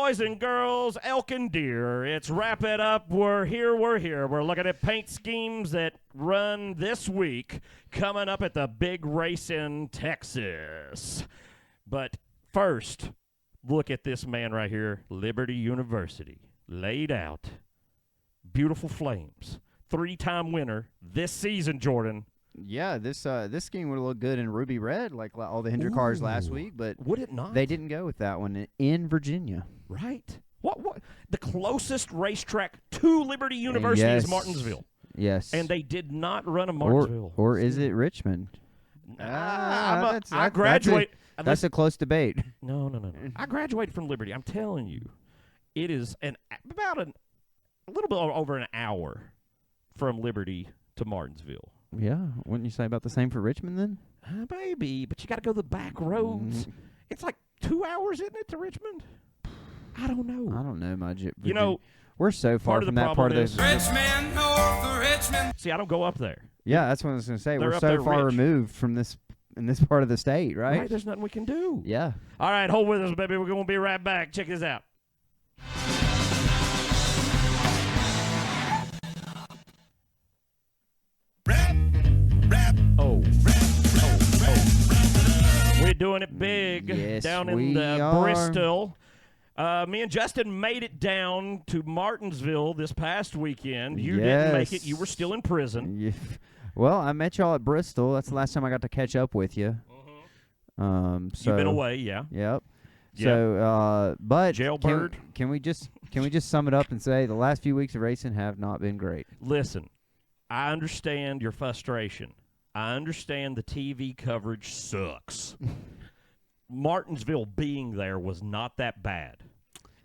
Boys and girls, elk and deer, it's Wrap It Up. We're here. We're looking at paint schemes that run this week, coming up at the big race in Texas. But first, look at this man right here, Liberty University, laid out. Beautiful flames. 3-time winner this season, Jordan. Yeah, this scheme would look good in ruby red, like all the Hendrick cars last week, but would it not? They didn't go with that one in Virginia. Right. What? The closest racetrack to Liberty University is Martinsville. Yes. And they did not run a Martinsville. Or is it Richmond? I graduate. That's a close debate. No. I graduated from Liberty. I'm telling you, it is a little bit over an hour from Liberty to Martinsville. Yeah, wouldn't you say about the same for Richmond then? Maybe, but you got to go the back roads. It's like 2 hours, isn't it, to Richmond? I don't know. My you know, we're so far from that part of this. Richmond, north of Richmond. See, I don't go up there. Yeah, that's what I was going to say. They're we're so far removed from this in this part of the state, right? Right, there's nothing we can do. Yeah. All right, hold with us, baby. We're going to be right back. Check this out. We're doing it big down in Bristol. Me and Justin made it down to Martinsville this past weekend. You didn't make it. You were still in prison. Yeah. Well, I met y'all at Bristol. That's the last time I got to catch up with you. So you've been away, yeah. Yep. So, but Jailbird. Can we just sum it up and say the last few weeks of racing have not been great? Listen, I understand your frustration. I understand the TV coverage sucks. Martinsville being there was not that bad.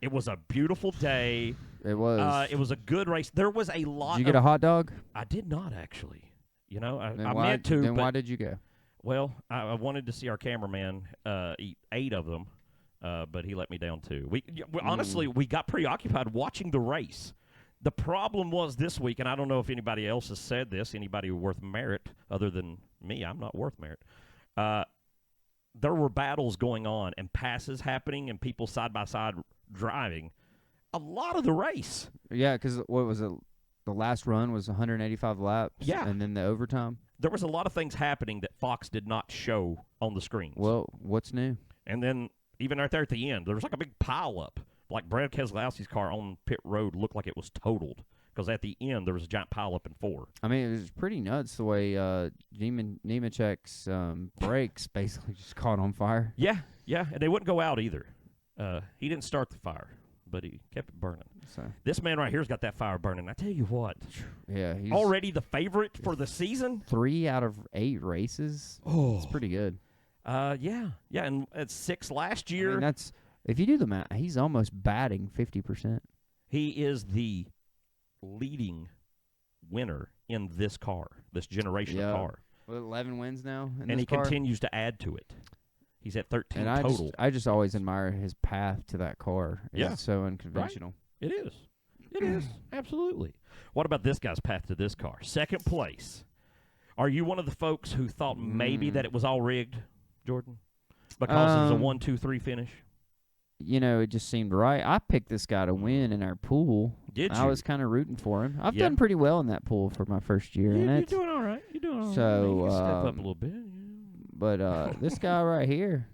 It was a beautiful day. It was. It was a good race. There was a lot. Did you get a hot dog? I did not, actually. You know, I meant to. Then why did you go? Well, I wanted to see our cameraman eat 8 of them, but he let me down too. Honestly, we got preoccupied watching the race. The problem was this week, and I don't know if anybody else has said this, anybody worth merit other than me. I'm not worth merit. There were battles going on and passes happening and people side by side driving a lot of the race. Yeah, because what was it? The last run was 185 laps. Yeah. And then the overtime. There was a lot of things happening that Fox did not show on the screens. Well, what's new? And then even right there at the end, there was like a big pileup. Like Brad Keselowski's car on pit road looked like it was totaled because at the end there was a giant pileup in 4. I mean, it was pretty nuts the way Nemechek's brakes basically just caught on fire. Yeah, and they wouldn't go out either. He didn't start the fire, but he kept it burning. So this man right here's got that fire burning. I tell you what. Yeah, he's already the favorite for the season. 3 out of 8 races. Oh, it's pretty good. Yeah, and it's 6 last year. I mean, that's. If you do the math, he's almost batting 50%. He is the leading winner in this car, this generation of car. Well, 11 wins now in and this car. Continues to add to it. He's at 13 and total. I just always admire his path to that car. It's so unconventional. Right. It is. Absolutely. What about this guy's path to this car? 2nd place. Are you one of the folks who thought maybe that it was all rigged, Jordan? Because it was a 1, 2, 3 finish? You know, it just seemed right. I picked this guy to win in our pool. Did you? I was kind of rooting for him. I've done pretty well in that pool for my first year in it. You're doing all right. So, you can step up a little bit. But this guy right here.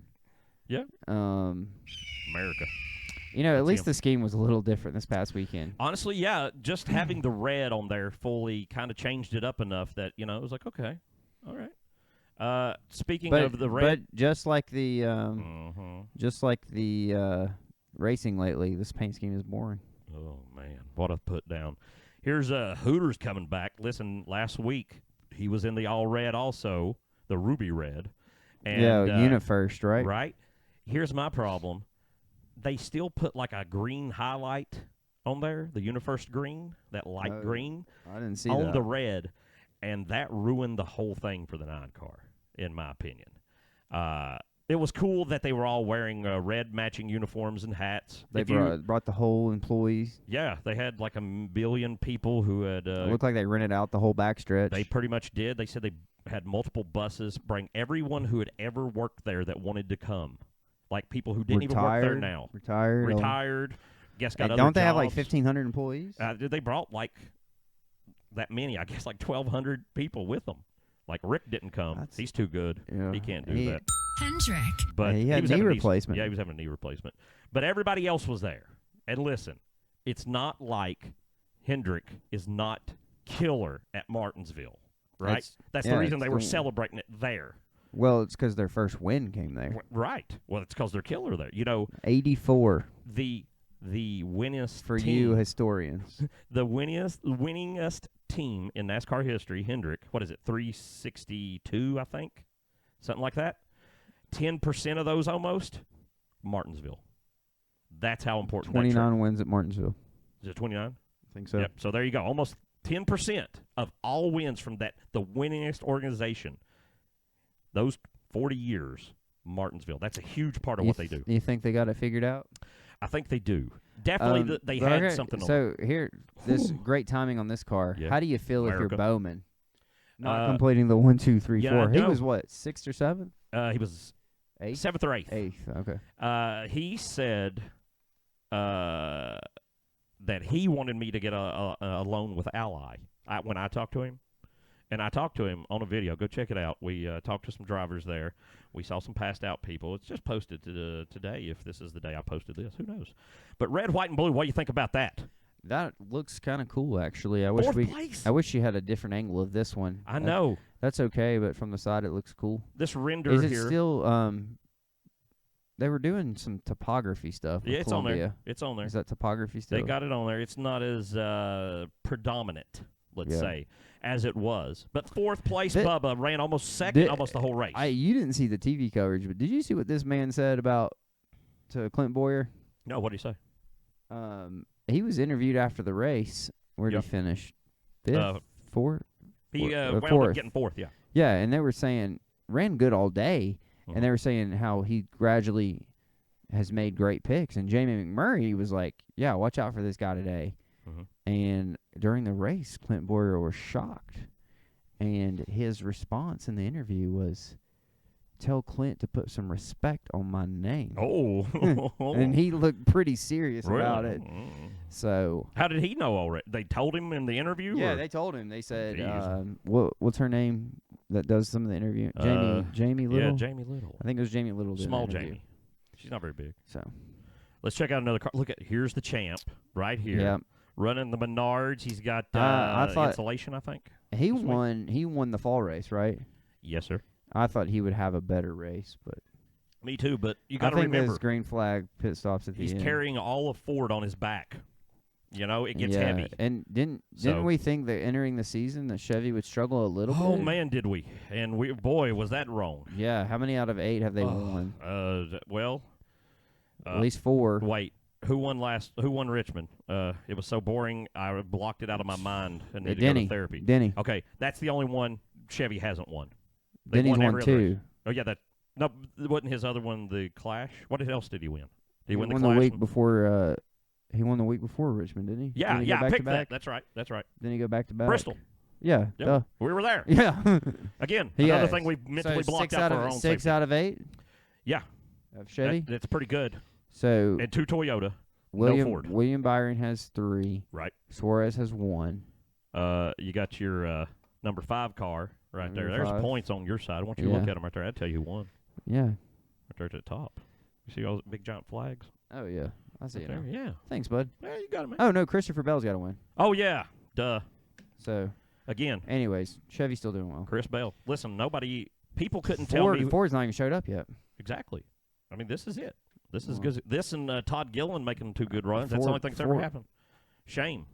Yeah. America. You know, at least the scheme was a little different this past weekend. Honestly, yeah. Just having the red on there fully kind of changed it up enough that, it was like, okay, all right. Speaking of the red, but just like the racing lately, this paint scheme is boring. Oh man, what a put down! Here's Hooters coming back. Listen, last week he was in the all red, also the ruby red. And, unit first, right? Right. Here's my problem: they still put like a green highlight on there, the UniFirst green, that light green. I didn't see on that. the red, and that ruined the whole thing for the 9 car. In my opinion. It was cool that they were all wearing red matching uniforms and hats. They brought the whole employees. Yeah, they had like 1 billion people who had... it looked like they rented out the whole backstretch. They pretty much did. They said they had multiple buses, bring everyone who had ever worked there that wanted to come. like people who didn't even work there now. Retired. Guess got other Don't they have like jobs. 1,500 employees? They brought like that many, I guess, like 1,200 people with them. Like Rick didn't come. He's too good. Yeah. He can't do that. Hendrick. But he had was knee having replacement. Yeah, he was having a knee replacement. But everybody else was there. And listen, it's not like Hendrick is not killer at Martinsville, right? That's the reason they were celebrating it there. Well, it's because their first win came there. Right. Well, it's because they're killer there. You know, 84 the winningest for team, you historians. the winningest team in NASCAR history, Hendrick. What is it? 362, I think, something like that. 10% of those almost Martinsville. That's how important. 29 wins at Martinsville. Is it 29? I think so. Yep. So there you go. Almost 10% of all wins from the winningest organization. Those 40 years, Martinsville. That's a huge part of what they do. You think they got it figured out? I think they do. Definitely, they had something on. So here, this great timing on this car. Yeah. How do you feel America. if you're Bowman not completing the 1, 2, 3, 4? He was what, 6th or 7th? He was 8th? 7th or 8th. 8th. Okay. He said that he wanted me to get a loan with Ally when I talked to him. And I talked to him on a video. Go check it out. We talked to some drivers there. We saw some passed out people. It's just posted today. If this is the day I posted this, who knows? But red, white, and blue. What do you think about that? That looks kind of cool, actually. I Fourth place. I wish you had a different angle of this one. I know. That's okay, but from the side it looks cool. This render Is it here. still? They were doing some topography stuff. Yeah, it's on Columbia. there. It's on there. Is that topography still? They got it on there. It's not as predominant, let's say, as it was. But fourth place, Bubba ran almost second, almost the whole race. You didn't see the TV coverage, but did you see what this man said to Clint Boyer? No, what did he say? He was interviewed after the race. Where did he finish? 5th? 4th? He wound up getting 4th, yeah. Yeah, and they were saying, ran good all day, Mm-hmm. and they were saying how he gradually has made great picks. And Jamie McMurray was like, yeah, watch out for this guy today. Mm-hmm. And during the race, Clint Boyer was shocked. And his response in the interview was, tell Clint to put some respect on my name. Oh. And he looked pretty serious about it. So how did he know already? They told him in the interview? Yeah, they told him. They said, what's her name that does some of the interview? Jamie Little? Yeah, Jamie Little. I think it was Jamie Little. Small Jamie. She's not very big. So let's check out another car. Look here's the champ right here. Yeah. Running the Menards. He's got insulation, I think. He won the fall race, right? Yes, sir. I thought he would have a better race, but me too. But you got to remember, those green flag pit stops at the end. He's carrying all of Ford on his back. You know, it gets heavy. And didn't we think that entering the season that Chevy would struggle a little bit? Oh man, did we? And boy, was that wrong. Yeah. How many out of 8 have they won? At least 4. Wait. Who won Richmond? It was so boring. I blocked it out of my mind and needed to go to therapy. Denny. Okay, that's the only one Chevy hasn't won. Denny's won 2. Oh yeah, no, wasn't his other one the Clash? What else did he win? Did he win the won Clash? The week before. He won the week before Richmond, didn't he? Yeah, I picked that. That's right. Then he go back to back. Bristol. Yeah, yep. We were there. Yeah. Again, another thing we mentally blocked out for our own 6 safety. out of 8. Yeah. Of Chevy. That's pretty good. So and 2 Toyota. No Ford. William Byron has 3. Right. Suarez has 1. You got your number 5 car right there. There's 5. points on your side. I want you to look at them right there. I'd tell you who won. Yeah. Right there at the top. You see all those big giant flags? Oh yeah, I see right it now. Yeah. Thanks, bud. Yeah, you got it, man. Oh no, Christopher Bell's got to win. Oh yeah, duh. So again, anyways, Chevy's still doing well. Chris Bell. Listen, people couldn't tell me. Ford's not even showed up yet. Exactly. I mean, this is it. This is good. This and Todd Gillen making 2 good runs. That's the only thing that's ever happened. Shame.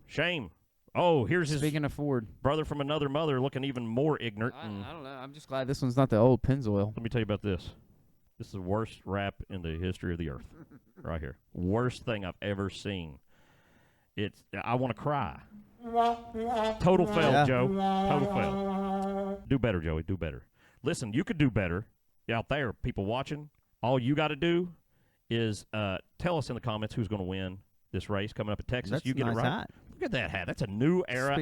Oh, here's his. Speaking of Ford, brother from another mother, looking even more ignorant. I don't know. I'm just glad this one's not the old Pennzoil. Let me tell you about this. This is the worst rap in the history of the earth. Right here. Worst thing I've ever seen. I want to cry. Total fail, Joe. Total fail. Do better, Joey. Do better. Listen, you could do better out there. People watching, all you got to do is tell us in the comments who's going to win this race coming up at Texas. That's you get a nice it right. hat. Look at that hat. That's a new era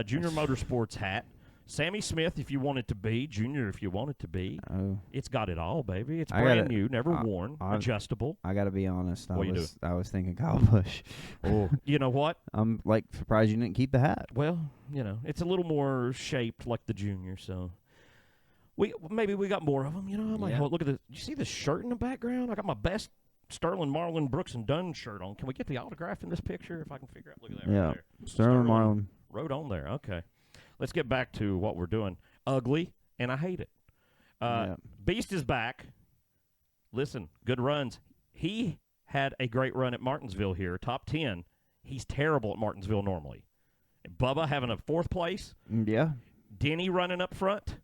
Junior Motorsports hat. Sammy Smith, if you want it to be. Junior, if you want it to be. Oh, It's got it all, baby. It's I brand gotta- new, never worn, I- adjustable. I gotta be honest. What you do? I was thinking Kyle Busch. Oh, you know what? I'm like surprised you didn't keep the hat. Well, it's a little more shaped like the Junior, so maybe we got more of them. I'm like, Yeah. oh, look at this. You see this shirt in the background? I got my best Sterling Marlin Brooks and Dunn shirt on. Can we get the autograph in this picture if I can figure out? Look at that Yeah. right there. Sterling Marlin. Wrote on there. Okay. Let's get back to what we're doing. Ugly, and I hate it. Yeah. Beast is back. Listen, good runs. He had a great run at Martinsville here, top 10. He's terrible at Martinsville normally. Bubba having a 4th place. Yeah. Denny running up front.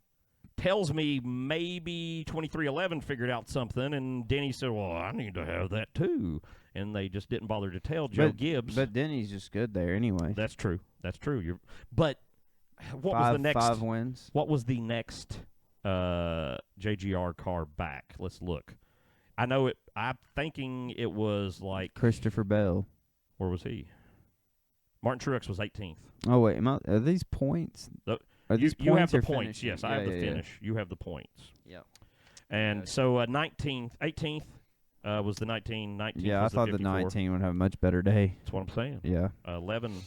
Tells me maybe 2311 figured out something, and Denny said, well, I need to have that too. And they just didn't bother to tell Joe Gibbs. But Denny's just good there anyway. That's true. That's true. But what was the next? 5 wins. What was the next JGR car back? Let's look. I know it. I'm thinking it was like Christopher Bell. Where was he? Martin Truex was 18th. Oh wait, are these points? Are these You have points the or points. finishing? Yes, I have the finish. You have the points. Yep. And Gotcha. so 18th was the 19th Yeah, I was thought the the 54. 19 would have a much better day. That's what I'm saying. Yeah. 11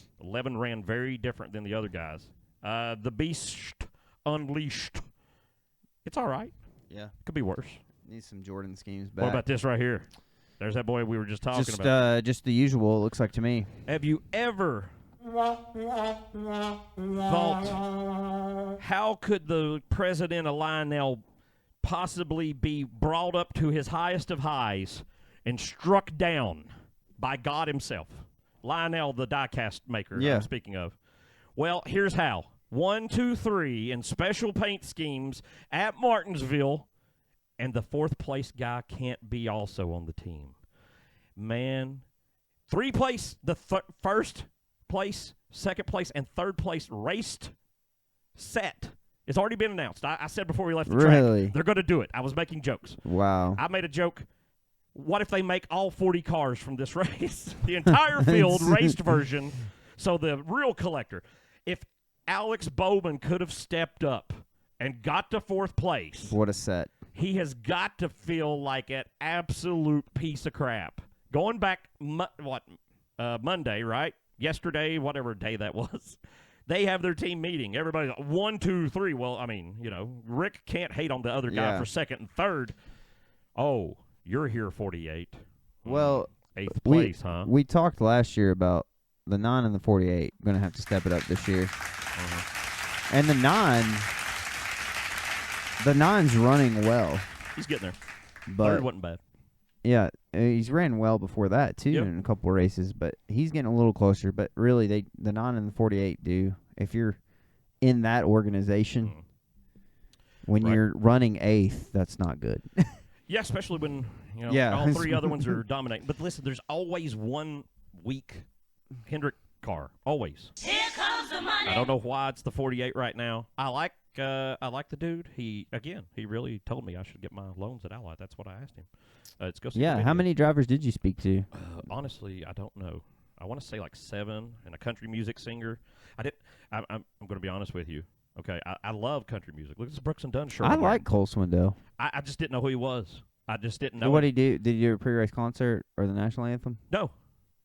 ran very different than the other guys. The Beast Unleashed. It's all right. Yeah. Could be worse. Need some Jordan schemes back. What about this right here? There's that boy we were just talking about. Just the usual, it looks like to me. Have you ever thought, how could the president of Lionel possibly be brought up to his highest of highs and struck down by God himself? Lionel, the die-cast maker Yeah. I'm speaking of. Well, here's how. 1, 2, 3 in special paint schemes at Martinsville, and the 4th place guy can't be also on the team. Man, 3 place, the first place, 2nd place, and 3rd place raced set. It's already been announced. I said before we left the Really? track, they're going to do it. I was making jokes. Wow. I made a joke. What if they make all 40 cars from this race? The entire field, raced version. So the real collector. If Alex Bowman could have stepped up and got to 4th place, What a set. he has got to feel like an absolute piece of crap. Going back, Monday, right? Yesterday, whatever day that was. They have their team meeting. Everybody's like, 1, 2, 3. Well, I mean, Rick can't hate on the other guy Yeah. for 2nd and 3rd. Oh, you're here 48. Well, 8th place, huh? We talked last year about the 9 and the 48. Going to have to step it up this year. And the 9's running well. He's getting there. But 3rd wasn't bad. yeah, he's ran well before that too Yep. in a couple of races, but he's getting a little closer. But really, the 9 and the 48 do. If you're in that organization, when Right. you're running 8th, that's not good. Yeah, especially when Yeah. all 3 other ones are dominating. But listen, there's always one weak Hendrick car. Always. Here comes the money. I don't know why it's the 48 right now. I like the dude. He really told me I should get my loans at Ally. That's what I asked him. Let's go see. Yeah, the how video. many drivers did you speak to? Honestly, I don't know. I want to say like 7 and a country music singer. I'm going to be honest with you. Okay, I love country music. Look at this Brooks and Dunn shirt. I I'm wearing. like Cole Swindell. I just didn't know who he was. I just didn't know. So what him. did he do? Did he do a pre-race concert or the national anthem?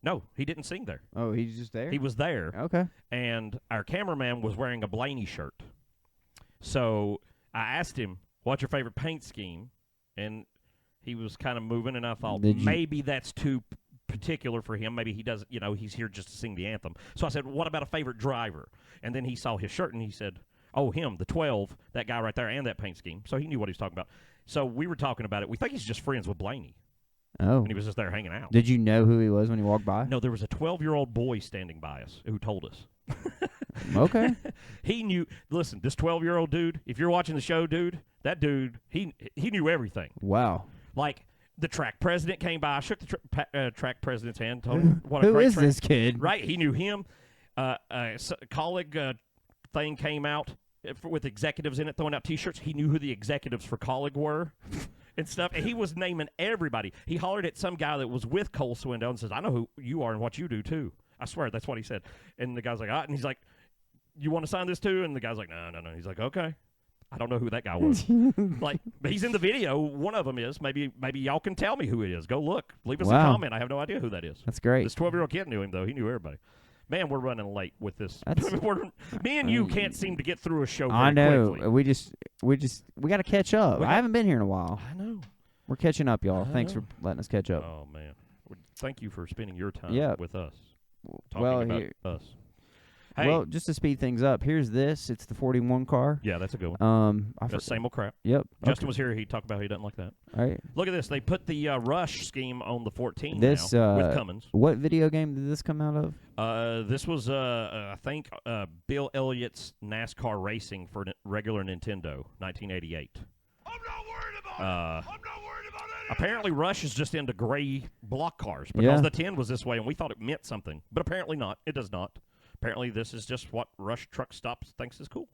No, he didn't sing there. Oh, he's just there? He was there. Okay. And our cameraman was wearing a Blaney shirt. So I asked him, what's your favorite paint scheme? And he was kind of moving, and I thought maybe that's too particular for him. Maybe he doesn't, he's here just to sing the anthem. So I said, what about a favorite driver? And then he saw his shirt, and he said, oh, him, the 12, that guy right there, and that paint scheme. So he knew what he was talking about. So we were talking about it. We think he's just friends with Blaney. Oh. And he was just there hanging out. Did you know who he was when you walked by? No, there was a 12-year-old boy standing by us who told us. Okay. He knew. Listen, this 12-year-old dude, if you're watching the show, dude, that dude, he knew everything. Wow. Like, the track president came by, shook the track president's hand, told him what a Who great is track. this kid? Right, he knew him. Colleague thing came out with executives in it, throwing out T-shirts. He knew who the executives for Colleague were. And stuff, and he was naming everybody. He hollered at some guy that was with Cole Swindell and says, I know who you are and what you do, too. I swear, that's what he said. And the guy's like, and he's like, you want to sign this too? And the guy's like, no. He's like, okay. I don't know who that guy was. Like, but he's in the video. One of them is. Maybe y'all can tell me who it is. Go look. Leave us a comment. I have no idea who that is. That's great. This 12-year-old kid knew him, though. He knew everybody. Man, we're running late with this. Me and you can't seem to get through a show very quickly. We got to catch up. I haven't been here in a while. I know. We're catching up, y'all. Thanks for letting us catch up. Oh, man. Thank you for spending your time with us. Talking about us. Hey. Well, just to speed things up, here's this. It's the 41 car. Yeah, that's a good one. Same old crap. Yep. Justin was here. He talked about how he doesn't like that. All right. Look at this. They put the Rush scheme on the 14 this, now with Cummins. What video game did this come out of? This was, I think, Bill Elliott's NASCAR racing for regular Nintendo, 1988. I'm not worried about it. I'm not worried about it. Apparently, Rush is just into gray block cars because the 10 was this way, and we thought it meant something. But apparently not. It does not. Apparently, this is just what Rush Truck Stops thinks is cool.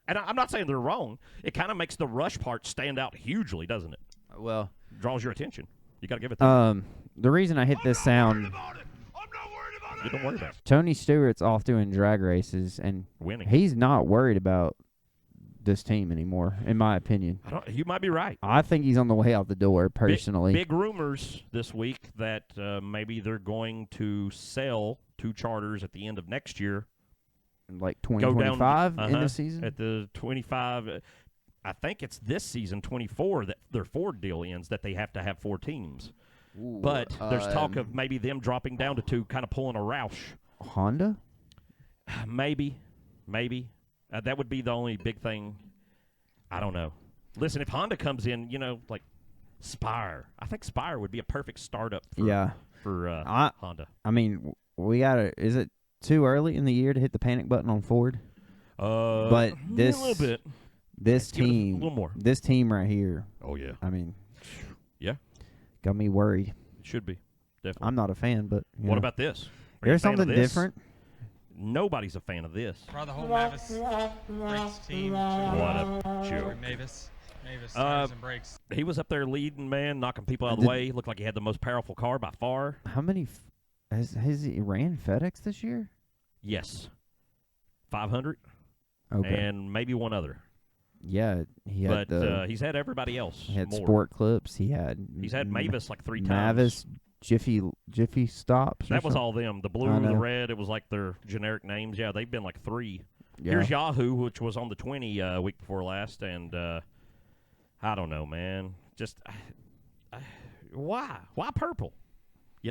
And I'm not saying they're wrong. It kind of makes the Rush part stand out hugely, doesn't it? Well, draws your attention. You got to give it that. The reason I hit this sound, I'm not worried about it. You don't worry about it. Tony Stewart's off doing drag races, and winning. He's not worried about this team anymore, in my opinion. You might be right. I think he's on the way out the door, personally. Big rumors this week that maybe they're going to sell 2 charters at the end of next year. Like 2025 in the season? At the 25, I think it's this season, 24, that their Ford deal ends, that they have to have 4 teams. Ooh, but there's talk of maybe them dropping down to 2, kind of pulling a Roush. Honda? Maybe. That would be the only big thing. I don't know. Listen, if Honda comes in, like Spire, I think Spire would be a perfect startup for Honda. I mean, we got to – is it too early in the year to hit the panic button on Ford? But this, a little bit. This team – a little more. This team right here. Oh, yeah. I mean – yeah. Got me worried. It should be, definitely. I'm not a fan, but – What about this? There's something different. Nobody's a fan of this. For the whole Mavis brakes team. What a joke. Mavis tires and brakes. He was up there leading, man, knocking people out of the way. Looked like he had the most powerful car by far. How many has he ran FedEx this year? Yes. 500. Okay. And maybe one other. Yeah, he had but he's had everybody else. He had more. Sport Clips. He's had Mavis like 3 times. Mavis, Jiffy Stops. That was all them. The blue, the red, it was like their generic names. Yeah, they've been like 3. Yeah. Here's Yahoo, which was on the 20 week before last, and I don't know, man. Just why purple? I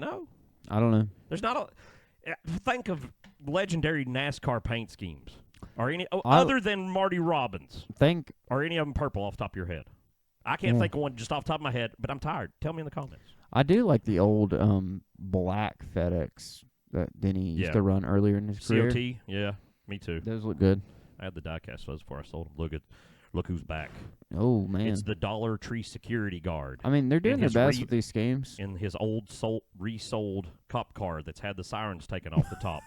don't know. There's not a think of legendary NASCAR paint schemes. Or any other than Marty Robbins. Or any of them purple off the top of your head. I can't think of one just off the top of my head, but I'm tired. Tell me in the comments. I do like the old black FedEx that Denny used to run earlier in his career. COT, yeah, me too. Those look good. I had the diecast those before I sold them. Look who's back. Oh, man. It's the Dollar Tree security guard. I mean, they're doing their best with these games. In his old resold cop car that's had the sirens taken off the top.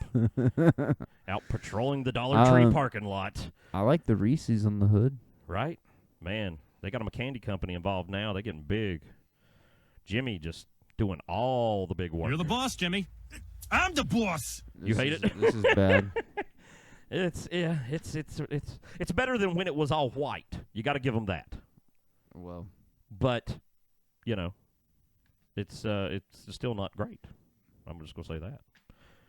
Out patrolling the Dollar Tree parking lot. I like the Reese's on the hood. Right? Man, they got them a candy company involved now. They're getting big. Jimmy just doing all the big work. You're the boss, Jimmy. I'm the boss. You hate it? This is bad. It's better than when it was all white. You got to give them that. Well, but it's still not great. I'm just gonna say that.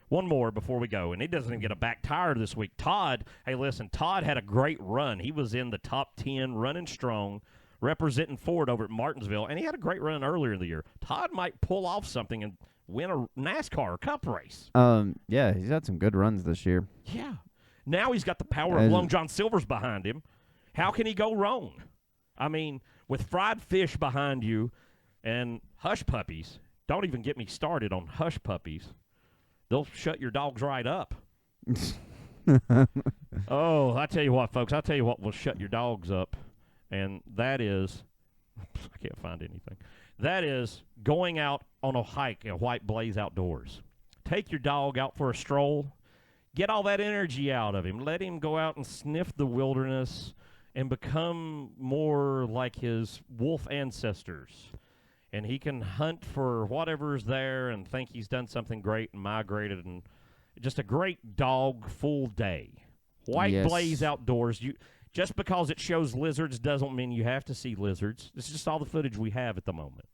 One more before we go, and he doesn't even get a back tire this week. Todd, hey, listen, Todd had a great run. He was in the top 10, running strong, representing Ford over at Martinsville, and he had a great run earlier in the year. Todd might pull off something and win a NASCAR Cup race. Yeah, he's had some good runs this year. Yeah. Now he's got the power of Long John Silver's behind him. How can he go wrong? I mean, with fried fish behind you and hush puppies, don't even get me started on hush puppies. They'll shut your dogs right up. Oh, I tell you what, folks. I tell you what will shut your dogs up, and that is I can't find anything. That is going out on a hike at White Blaze Outdoors. Take your dog out for a stroll. Get all that energy out of him. Let him go out and sniff the wilderness and become more like his wolf ancestors. And he can hunt for whatever's there and think he's done something great and migrated. And just a great dog full day. White Yes. Blaze Outdoors. Just because it shows lizards doesn't mean you have to see lizards. This is just all the footage we have at the moment.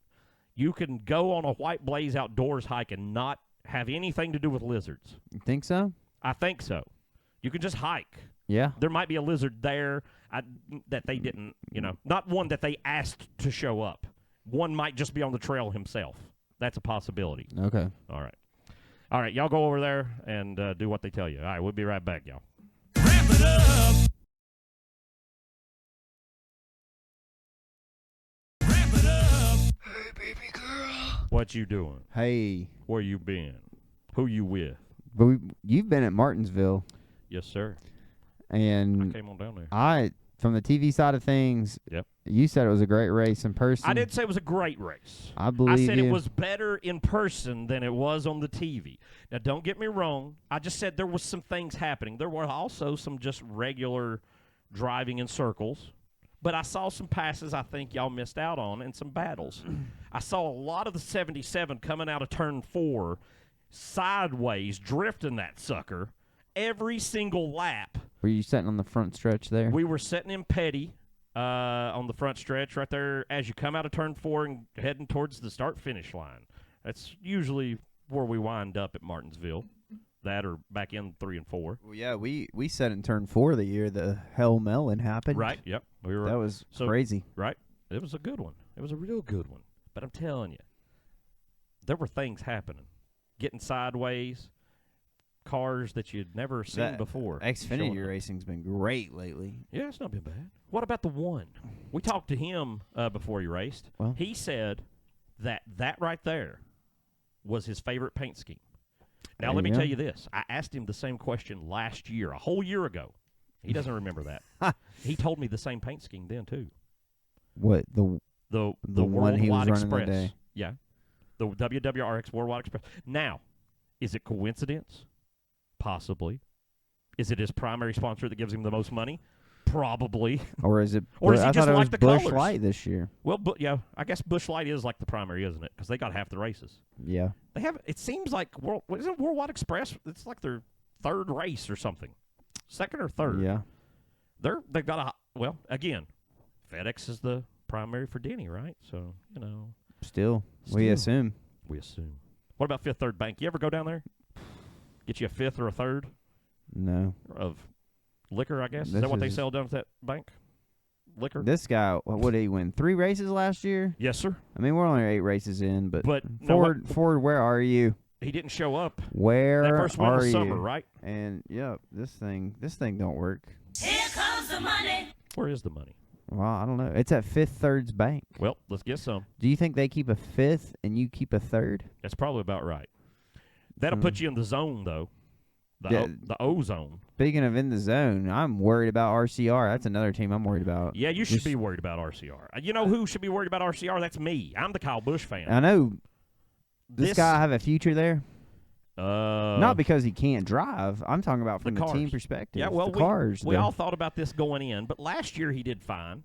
You can go on a White Blaze Outdoors hike and not have anything to do with lizards. You think so? I think so. You can just hike. Yeah. There might be a lizard there that they didn't, not one that they asked to show up. One might just be on the trail himself. That's a possibility. Okay. All right, y'all go over there and do what they tell you. All right, we'll be right back, y'all. Wrap it up. Wrap it up. Hey, baby girl. What you doing? Hey, Where you been? Who you with? but you've been at Martinsville, Yes, sir. and Came on down there. from the TV side of things, Yep. you said it was a great race in person. I did say it was a great race. I believe I said you. it was better in person than it was on the TV. Now, don't get me wrong. I just said there was some things happening. There were also some just regular driving in circles. But I saw some passes I think y'all missed out on and some battles. I saw a lot of the 77 coming out of turn 4 sideways, drifting that sucker every single lap. Were you sitting on the front stretch there? We were sitting in Petty on the front stretch right there as you come out of turn 4 and heading towards the start-finish line. That's usually where we wind up at Martinsville. That or back in 3 and 4. Well, yeah, we sat in turn 4 the year the Hell Melon happened. Right, yep. We were, That was So- crazy. right? It was a good one. It was a real good one. But I'm telling you, there were things happening. Getting sideways, cars that you'd never seen That before. Xfinity showing up. racing's been great lately. Yeah, it's not been bad. What about the one? We talked to him before he raced. Well- He said that right there was his favorite paint scheme. Now, There let me you tell go. you this. I asked him the same question last year, a whole year ago. He doesn't remember that. He told me the same paint scheme then, too. What the The one he was Worldwide running that Express. day. Yeah. The WWRX Worldwide Express. Now, is it coincidence? Possibly. Is it his primary sponsor that gives him the most money? Probably. or is it? Or is he I just thought it like was the Busch colors? Light this year. Well, but yeah, I guess Busch Light is like the primary, isn't it? Because they got half the races. Yeah. They have. It seems like isn't Worldwide Express? It's like their third race or something, second or third. Yeah. They've got a well. Again, FedEx is the primary for Denny, right? So Still, we Still. assume. we assume. What about Fifth Third Bank? You ever go down there? Get you a fifth or a third No. of liquor? I guess is This that what they is- sell down at that bank? Liquor. This guy, what did he win? 3 races last year? Yes, sir. I mean, we're only 8 races in, but But no, Ford, where are you? he didn't show up. Where That first win are was you? summer, right? And yep, this thing don't work. Here comes the money. Where is the money? Well, I don't know. It's at Fifth Third's Bank. Well, let's get some. Do you think they keep a fifth and you keep a third? That's probably about right. That'll put you in the zone, though. Yeah. The O zone. Speaking of in the zone, I'm worried about RCR. That's another team I'm worried about. Yeah, you should Just- be worried about RCR. You know who should be worried about RCR? That's me. I'm the Kyle Busch fan. I know. This guy have a future there? Not because he can't drive. I'm talking about from the team cars. perspective. Yeah, well, the cars. we all thought about this going in, but last year he did fine.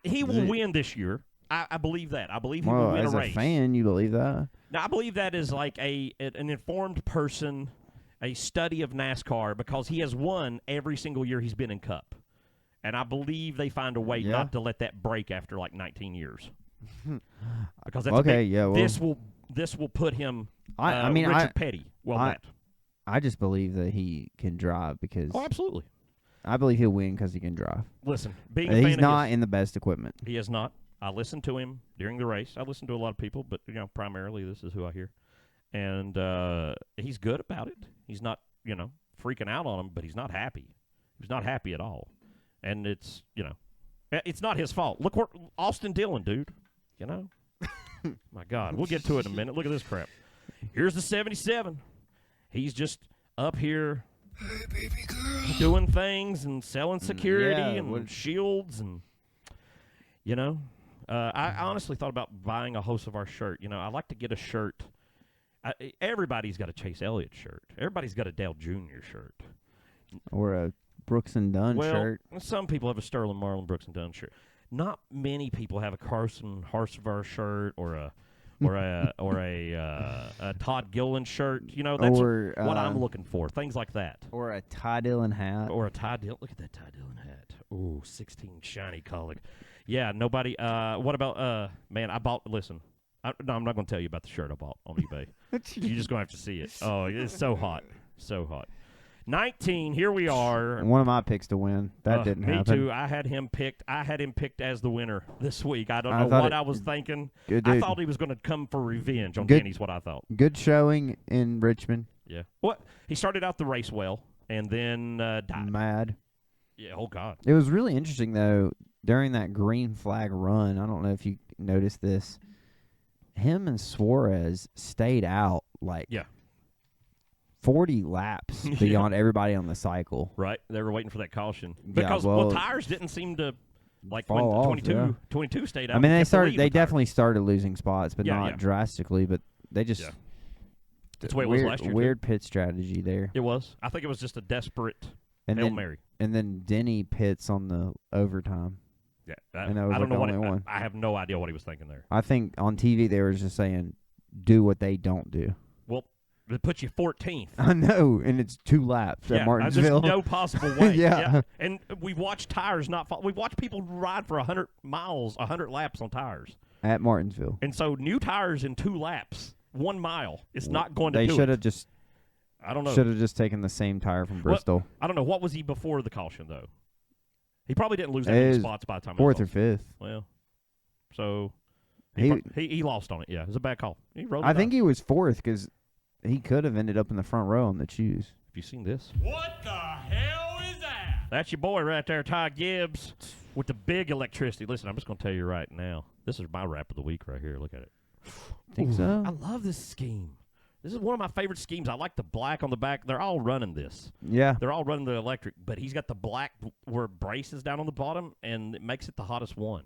He will win this year. I believe that. I believe he will win as a a race. fan, you believe that? Now, I believe that is like an informed person, a study of NASCAR, because he has won every single year he's been in Cup. And I believe they find a way Yeah. not to let that break after like 19 years. Because that's Okay, yeah, well- this will put him I mean, Richard Petty. Well, I- that. I just believe that he can drive because Oh, absolutely. I believe he'll win because he can drive. Listen, being a fan He's of not his, in the best equipment. he is not. I listened to him during the race. I listened to a lot of people, but primarily this is who I hear. And he's good about it. He's not, freaking out on him, but he's not happy. He's not happy at all. And it's, it's not his fault. Look where Austin Dillon, dude. My God, we'll get to it in a minute. Look at this crap. Here's the 77. He's just up here doing things and selling security yeah, and what- shields and, I honestly thought about buying a Host of Our shirt. I like to get a shirt. Everybody's got a Chase Elliott shirt. Everybody's got a Dale Jr. shirt. Or a Brooks and Dunn Well, shirt. some people have a Sterling Marlin Brooks and Dunn shirt. Not many people have a Carson Harsevar shirt or a a Todd Gilliland shirt. You know, that's Or, what I'm looking for. Things like that. Or a Ty Dillon hat. Or a Ty Dillon. Look at that Ty Dillon hat. Ooh, 16 shiny collar. Yeah, nobody. What about? Man, I bought. Listen, no, I'm not going to tell you about the shirt I bought on eBay. You're just going to have to see it. Oh, it's so hot, so hot. 19. Here we are. One of my picks to win. That didn't me happen. too. I had him picked as the winner this week. I don't know what I was thinking. Good I dude. thought he was going to come for revenge on Good- Denny's. What I thought. Good showing in Richmond. Yeah. What? He started out the race well and then died. Mad. Yeah. Oh God. It was really interesting though during that green flag run. I don't know if you noticed this. Him and Suarez stayed out like 40 laps beyond everybody on the cycle. Right. They were waiting for that caution Yeah, because well, tires didn't seem to like fall when off, 22 stayed out. I mean, kept the lead they with tires. definitely started losing spots, but Yeah, not yeah. drastically. But they just That's the way it was weird, last year. too. weird pit strategy there. It was. I think it was just a desperate And Hail then Mary. and then Denny pits on the overtime. Yeah. and that was I don't like know the what only one. I have no idea what he was thinking there. I think on TV they were just saying, "Do what they don't do." Well, it puts you 14th. I know, and it's 2 laps at Martinsville. There's no possible way. Yeah. And we watched tires not fall. We watched people ride for 100 miles, 100 laps on tires. At Martinsville. And so new tires in 2 laps, 1 mile, is not going to They do should it. have just I don't know. should have just taken the same tire from Bristol. I don't know. What was he before the caution, though? He probably didn't lose that It many is spots by the time. 4th it or was 5th. Well, so He- he lost on it. Yeah, it was a bad call. He rolled it I think up. he was 4th because he could have ended up in the front row on the choose. Have you seen this? What the hell is that? That's your boy right there, Ty Gibbs, with the big electricity. Listen, I'm just going to tell you right now. This is my rap of the week right here. Look at it. Think so? I love this scheme. This is one of my favorite schemes. I like the black on the back. They're all running this. Yeah. They're all running the electric, but he's got the black where it braces down on the bottom, and it makes it the hottest one.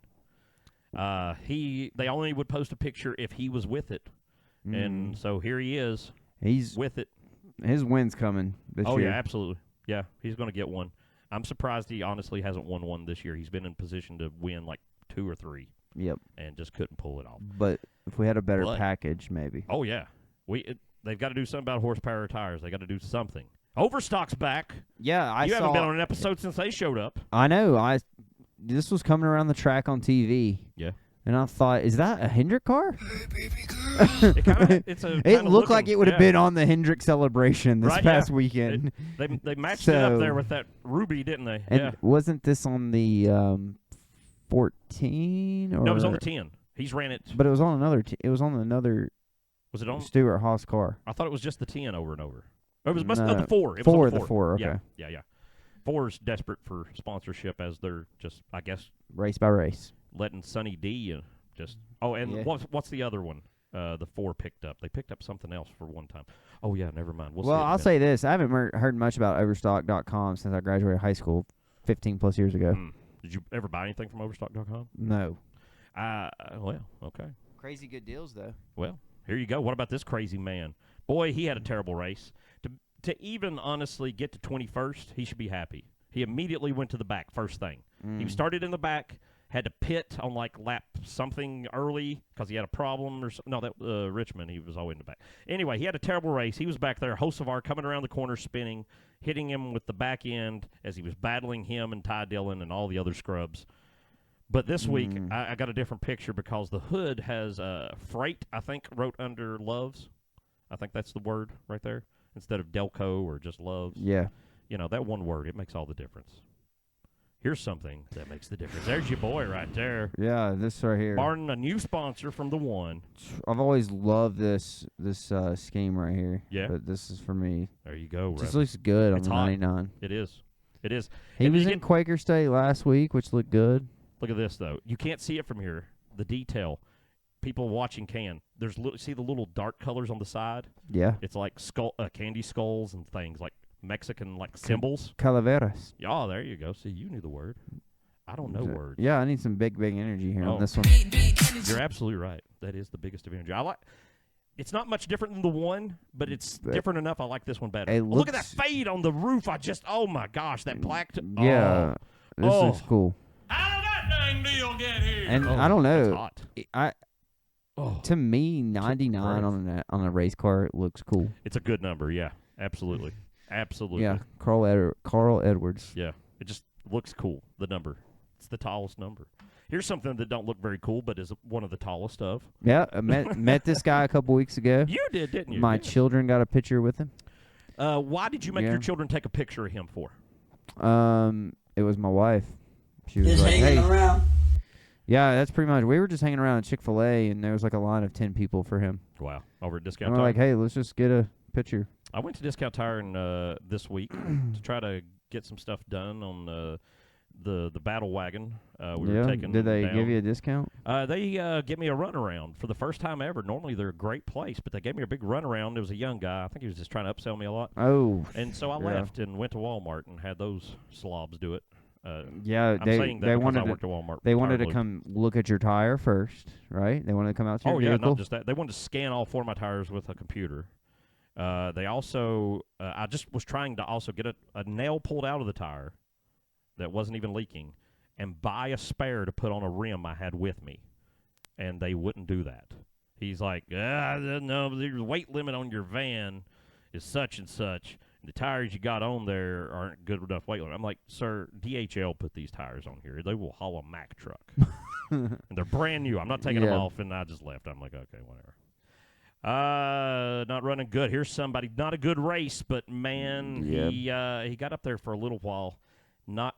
They only would post a picture if he was with it, and so here he is He's with it. his win's coming this Oh year. yeah, absolutely. Yeah, he's going to get one. I'm surprised he honestly hasn't won one this year. He's been in position to win like 2 or 3, Yep. and just couldn't pull it off. But if we had a better But- package, maybe. Oh yeah, they've got to do something about horsepower tires. They got to do something. Overstock's back. Yeah, You haven't been on an episode since they showed up. I know. This was coming around the track on TV. Yeah. And I thought, is that a Hendrick car? It looked like it would have been on the Hendrick celebration this Right, past yeah. weekend. They matched it up So- there with that Ruby, didn't they? And Yeah. wasn't this on the 14 or No, it was on the 10. He's ran it. But it was on another it was on another Was it on? Stuart Haas car. I thought it was just the 10 over and over. Or it was No, the 4. It was on the 4, okay. Yeah. 4's desperate for sponsorship as they're just, I guess, Race by race. letting Sonny D just. Oh, and Yeah. what's the other one? The 4 picked up. They picked up something else for one time. Oh yeah, never mind. We'll see Well, in a I'll minute. say this. I haven't heard much about Overstock.com since I graduated high school 15 plus years ago. Did you ever buy anything from Overstock.com? No. Well, okay. Crazy good deals, though. Well, here you go. What about this crazy man? Boy, he had a terrible race. To even honestly get to 21st, he should be happy. He immediately went to the back first thing. He started in the back, had to pit on like lap something early because he had a problem or something. No, that Richmond, he was always in the back. Anyway, he had a terrible race. He was back there, Hocevar coming around the corner, spinning, hitting him with the back end as he was battling him and Ty Dillon and all the other scrubs. But this week, I got a different picture because the hood has freight, I think, wrote under Loves. I think that's the word right there instead of Delco or just Loves. Yeah. You know, that one word, it makes all the difference. Here's something that makes the difference. There's your boy right there. Yeah, this right here. Barton, a new sponsor from the one. I've always loved this scheme right here. Yeah. But this is for me. There you go, Just Rev. looks good on It's the hot. 99. It is. It is. He And was you in get- Quaker State last week, which looked good. Look at this, though. You can't see it from here. The detail. People watching can. See the little dark colors on the side? Yeah. It's like candy skulls and things, like Mexican like symbols. Calaveras. Oh, there you go. See, you knew the word. I don't know words. Yeah, I need some big energy here Oh. on this one. You're absolutely right. That is the biggest of energy. It's not much different than the one, but it's different enough. I like this one better. It Look at that looks- fade on the roof. Oh my gosh, that black. Yeah. This Oh. looks cool. How did that dang deal get here? And Oh, I don't that's know. hot. To me, 99 breath. on a race car looks cool. It's a good number, yeah. Absolutely. Absolutely. Yeah, Carl Edwards. Yeah. It just looks cool, the number. It's the tallest number. Here's something that don't look very cool, but is one of the tallest of. Yeah, I met this guy a couple weeks ago. You did, didn't you? My Yeah. children got a picture with him. Why did you make Yeah. your children take a picture of him for? It was my wife. She was Just like, hanging "Hey, around. yeah, that's pretty much." We were just hanging around at Chick-fil-A, and there was like a line of 10 people for him. Wow. Over at And Discount we're Tire? like, "Hey, let's just get a picture." I went to Discount Tire this week to try to get some stuff done on the battle wagon. We were taking Did they down. give you a discount? They gave me a runaround for the first time ever. Normally they're a great place, but they gave me a big runaround. There was a young guy. I think he was just trying to upsell me a lot. Oh, And so I yeah. left and went to Walmart and had those slobs do it. yeah. I'm They saying that they because wanted I to, worked at Walmart. they Tire wanted to Loop. come look at your tire first, right? They wanted to come out to your Oh, yeah, vehicle. not just that. They wanted to scan all 4 of my tires with a computer. They also, I just was trying to also get a nail pulled out of the tire that wasn't even leaking and buy a spare to put on a rim I had with me. And they wouldn't do that. He's like, no, the weight limit on your van is such and such. The tires you got on there aren't good enough weight limit. I'm like, sir, DHL put these tires on here. They will haul a Mack truck. And they're brand new. I'm not taking them Yeah. off, and I just left. I'm like, okay, whatever. Not running good. Here's somebody, not a good race, but man, he got up there for a little while. Not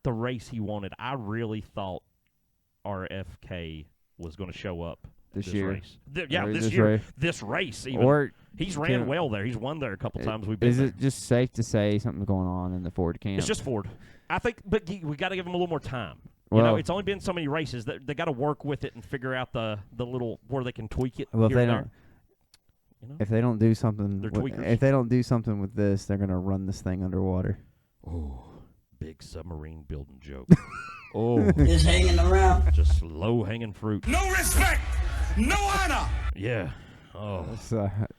the race he wanted. I really thought RFK was going to show up This year. race. Or This this year. race. This race even. Or He's ran can- well there. He's won there a couple times. We've been is there. it just safe to say something's going on in the Ford camp? It's just Ford. I think, but we got to give him a little more time. Well- it's only been so many races that they got to work with it and figure out the little where they can tweak it. Well, if here they and don't, there. You know? if they don't do something, They're with, tweakers. if they don't do something with this, they're gonna run this thing underwater. Oh, big submarine building joke. Oh, Just hanging around. just low hanging fruit. No respect, no honor. Yeah. Oh.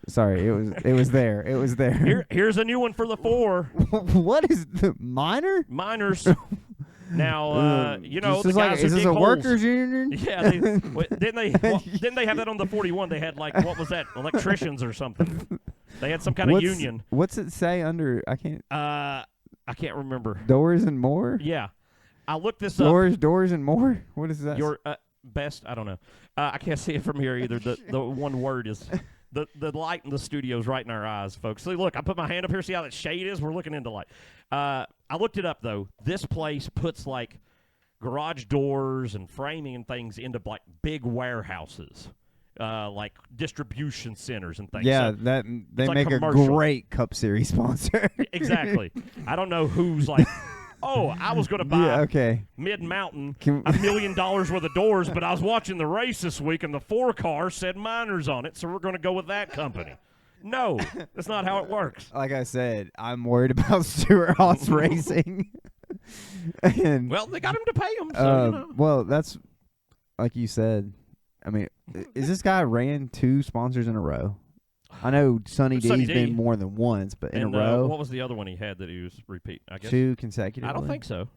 Sorry, it was there. It was there. Here's a new one for the 4 What is the minor? miners. Now, the guys is who this dig a holes. workers union? Yeah, didn't they have that on the 41? They had what was that? Electricians or something. They had some kind of union. What's it say under? I can't remember. Doors and more. Yeah, I looked this up. Doors and more. What is that? Your best. I don't know. I can't see it from here either. The one word is the light in the studio's right in our eyes, folks. See, look, I put my hand up here. See how that shade is? We're looking into light. I looked it up though. This place puts like garage doors and framing and things into like big warehouses, like distribution centers and things. Yeah, So that they like make commercial. a great Cup Series sponsor. exactly. I don't know who's like. Oh, I was going to buy Yeah, okay. Mid-Mountain Can- $1 million worth of doors, but I was watching the race this week, and the 4 car said Miners on it, so we're going to go with that company. No, that's not how it works. Like I said, I'm worried about Stuart Haas Racing. And Well, they got him to pay him, so, well, that's like you said. I mean, is this guy ran 2 sponsors in a row? I know Sonny Sonny D's D. been more than once, but in And a row, what was the other one he had that he was repeating? I guess 2 consecutively. I don't think so,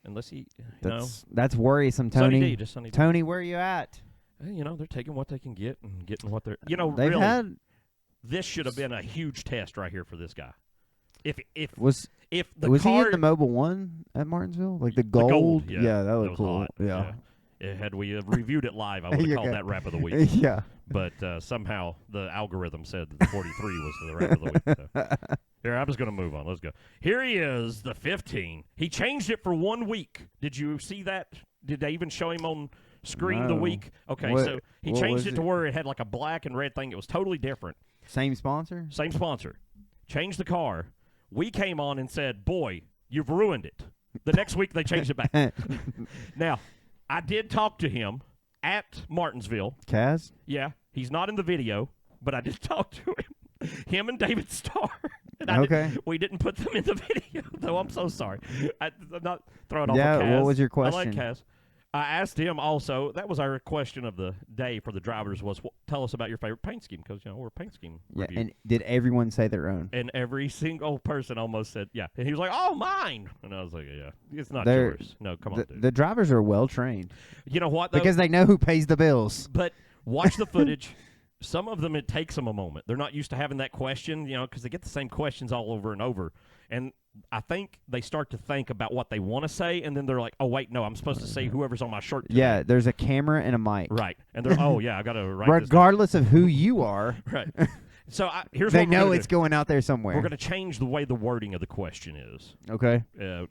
unless he. That's worrisome, Sonny Tony. D, just Sonny D. Tony, where you at? They're taking what they can get and getting what they're. They've really, had this should have been a huge test right here for this guy. If was the was car, he in the Mobile One at Martinsville? Like the The gold? yeah, that looked was cool. hot. Yeah. Had we reviewed it live, I would have called Okay. that Rap of the Week. Yeah. But somehow the algorithm said that the 43 was the Rap of the Week. So. Here, I'm just going to move on. Let's go. Here he is, the 15. He changed it for 1 week. Did you see that? Did they even show him on screen the No. week? Okay, What- so he what changed was it to it? where it had like a black and red thing. It was totally different. Same sponsor? Same sponsor. Changed the car. We came on and said, boy, you've ruined it. The next week they changed it back. Now, I did talk to him at Martinsville. Kaz? Yeah, he's not in the video, but I did talk to him. Him and David Starr. And Okay. we didn't put them in the video, though. I'm so sorry. I'm not throwing off Yeah, of Kaz. what was your I like question? Kaz. I asked him also, that was our question of the day for the drivers was, tell us about your favorite paint scheme, because, we're a paint scheme Yeah, review. and did everyone say their own? And every single person almost said, yeah. And he was like, oh, mine. And I was like, yeah, it's not They're- yours. No, come on, dude. The drivers are well trained You know what, though? because they know who pays the bills. But Watch the footage. Some of them, it takes them a moment. They're not used to having that question, because they get the same questions all over and over. And I think they start to think about what they want to say, and then they're like, oh, wait, no, I'm supposed to say whoever's on my shirt today. Yeah, there's a camera and a mic. Right. And they're, oh, yeah, I got to write Regardless of who you are, Right. So here's they what we're know gonna it's do. going out there somewhere. We're going to change the way the wording of the question is. Okay.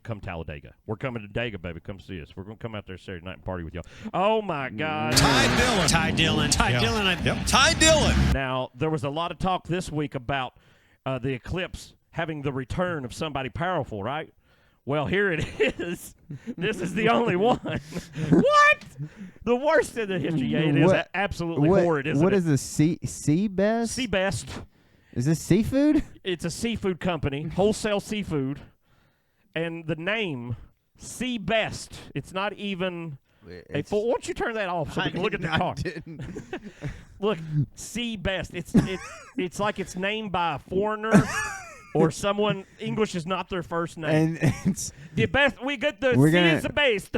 Come Talladega. We're coming to Dega, baby. Come see us. We're going to come out there Saturday night and party with y'all. Oh, my God. Ty Dillon. Ty Dillon. Now, there was a lot of talk this week about the Eclipse having the return of somebody powerful, right? Well, here it is. This is the only one. What? The worst in the history. Yeah, it is absolutely horrid, isn't it? What is the Sea Best? Sea Best. Is this seafood? It's a seafood company, wholesale seafood, and the name Sea Best. It's not even a full. Why don't you turn that off so we can look at the car? Look, Sea Best. It's like it's named by a foreigner. Or someone, English is not their first name. And it's the best, we get the sea is the best.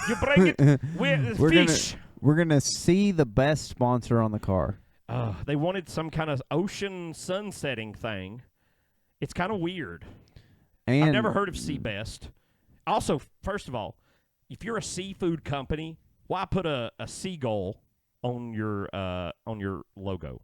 You bring it with fish. We're going to see the best sponsor on the car. They wanted some kind of ocean sunsetting thing. It's kind of weird. And I've never heard of Sea Best. Also, first of all, if you're a seafood company, why put a seagull on your logo?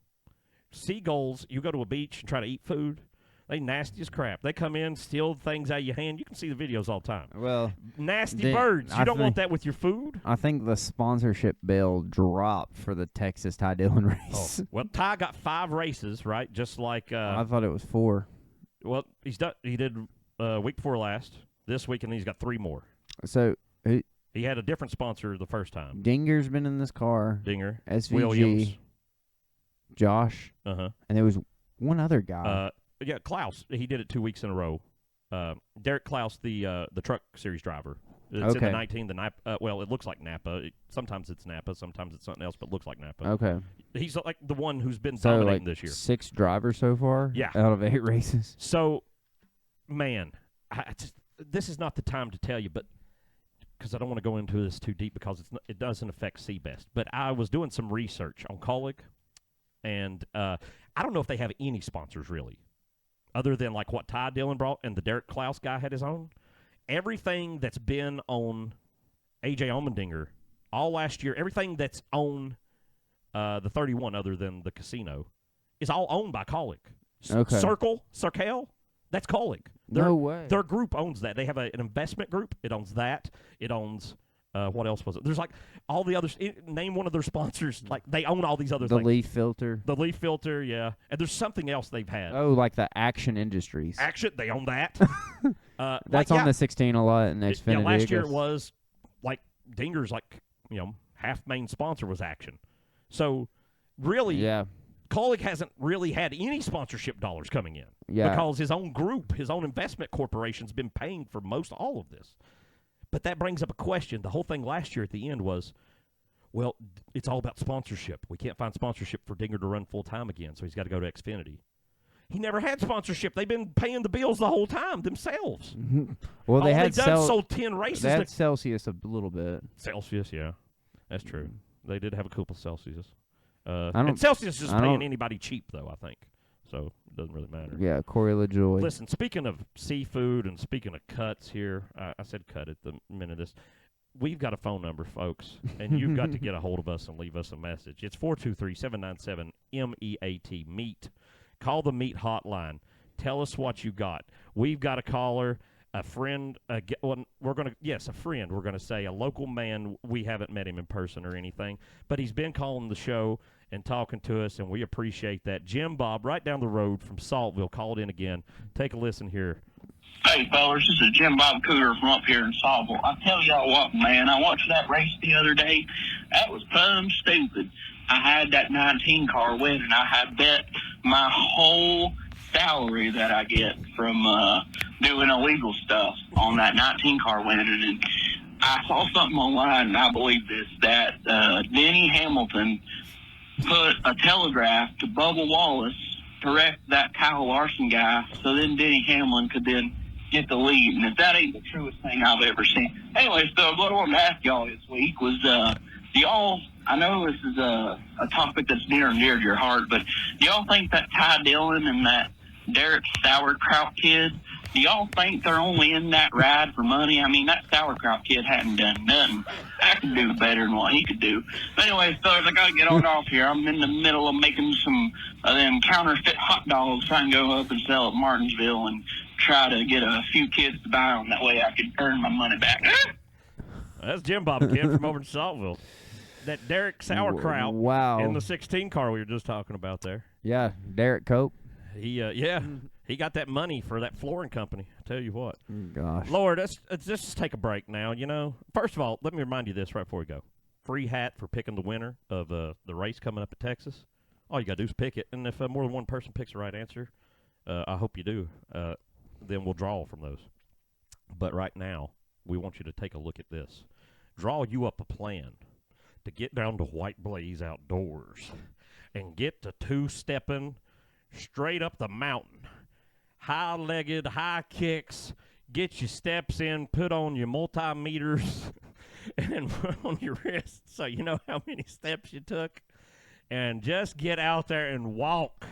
Seagulls, you go to a beach and try to eat food. They nasty as crap. They come in, steal things out of your hand. You can see the videos all the time. Well, nasty birds. You don't want that with your food. I think the sponsorship bill dropped for the Texas Ty Dillon race. Oh. Well, Ty got 5 races, right? Just like I thought it was 4. Well, he's done. He did week before last. This week, and he's got 3 more. So he had a different sponsor the first time. Dinger's been in this car. Dinger, SVG, Williams, Josh, and there was one other guy. Yeah, Klaus. He did it 2 weeks in a row. Derek Klaus, the truck series driver. It's in the 19. The Napa. Well, it looks like Napa. Sometimes it's Napa. Sometimes it's something else, but looks like Napa. Okay. He's like the one who's been dominating this year. 6 drivers so far. Yeah. Out of 8 races. So, man, this is not the time to tell you, but because I don't want to go into this too deep because it doesn't affect Seabest. But I was doing some research on Kaulig, and I don't know if they have any sponsors really. Other than like what Ty Dillon brought and the Derek Klaus guy had his own. Everything that's been on A.J. Allmendinger all last year, everything that's on the 31 other than the casino is all owned by Kaulig. Okay. Circle, that's Kaulig. No way. Their group owns that. They have an investment group. It owns that. It owns what else was it? There's like all the others. Name one of their sponsors. Like they own all these other things. The leaf filter. The leaf filter, yeah. And there's something else they've had. Oh, like the Action Industries. Action, they own that. That's on the 16 a lot in Xfinity. Yeah, last year it was like Dinger's like, half main sponsor was Action. So really, Kaulig hasn't really had any sponsorship dollars coming in. Yeah. Because his own group, his own investment corporation's been paying for most all of this. But that brings up a question. The whole thing last year at the end was, well, it's all about sponsorship. We can't find sponsorship for Dinger to run full-time again, so he's got to go to Xfinity. He never had sponsorship. They've been paying the bills the whole time themselves. Well, they had sold 10 races. They had Celsius a little bit. Celsius, yeah. That's true. They did have a couple Celsius. And Celsius is paying anybody cheap, though, I think. So it doesn't really matter. Yeah, Corey LaJoy. Listen, speaking of seafood and speaking of cuts here, I said cut at the minute of this. We've got a phone number, folks, and you've got to get a hold of us and leave us a message. It's 423-797-MEAT, MEAT. Call the MEAT hotline. Tell us what you got. We've got a caller, a friend. A friend. We're going to say a local man. We haven't met him in person or anything, but he's been calling the show and talking to us, and we appreciate that. Jim Bob, right down the road from Saltville, called in again. Take a listen here. Hey, fellas, this is Jim Bob Cooter from up here in Saltville. I tell y'all what, man, I watched that race the other day. That was plumb stupid. I had that 19 car win, and I had bet my whole salary that I get from doing illegal stuff on that 19 car winning. And I saw something online, and I believe this, that Denny Hamilton put a telegraph to Bubba Wallace to wreck that Kyle Larson guy, so then Denny Hamlin could then get the lead. And if that ain't the truest thing I've ever seen. Anyway, so what I wanted to ask y'all this week was, do y'all I know this is a topic that's near and dear to your heart, but do y'all think that Ty Dillon and that Derek Sauerkraut kid, do y'all think they're only in that ride for money? I mean, that Sauerkraut kid hadn't done nothing. I could do better than what he could do. But anyways, fellas, I got to get on off here. I'm in the middle of making some of them counterfeit hot dogs so I can go up and sell at Martinsville and try to get a few kids to buy them. That way I could earn my money back. That's Jim Bob again from over in Saltville. That Derek Sauerkraut Wow. in the 16 car we were just talking about there. Yeah, Derek Cope. He he got that money for that flooring company. I tell you what. Gosh. Lord, let's just take a break now. You know, first of all, let me remind you this right before we go. Free hat for picking the winner of the race coming up at Texas. All you got to do is pick it, and if more than one person picks the right answer, I hope you do, then we'll draw from those. But right now, we want you to take a look at this. Draw you up a plan to get down to White Blaze Outdoors and get to two-stepping straight up the mountain. High-legged, high kicks, get your steps in, put on your multimeters, and put on your wrist so you know how many steps you took. And just get out there and walk.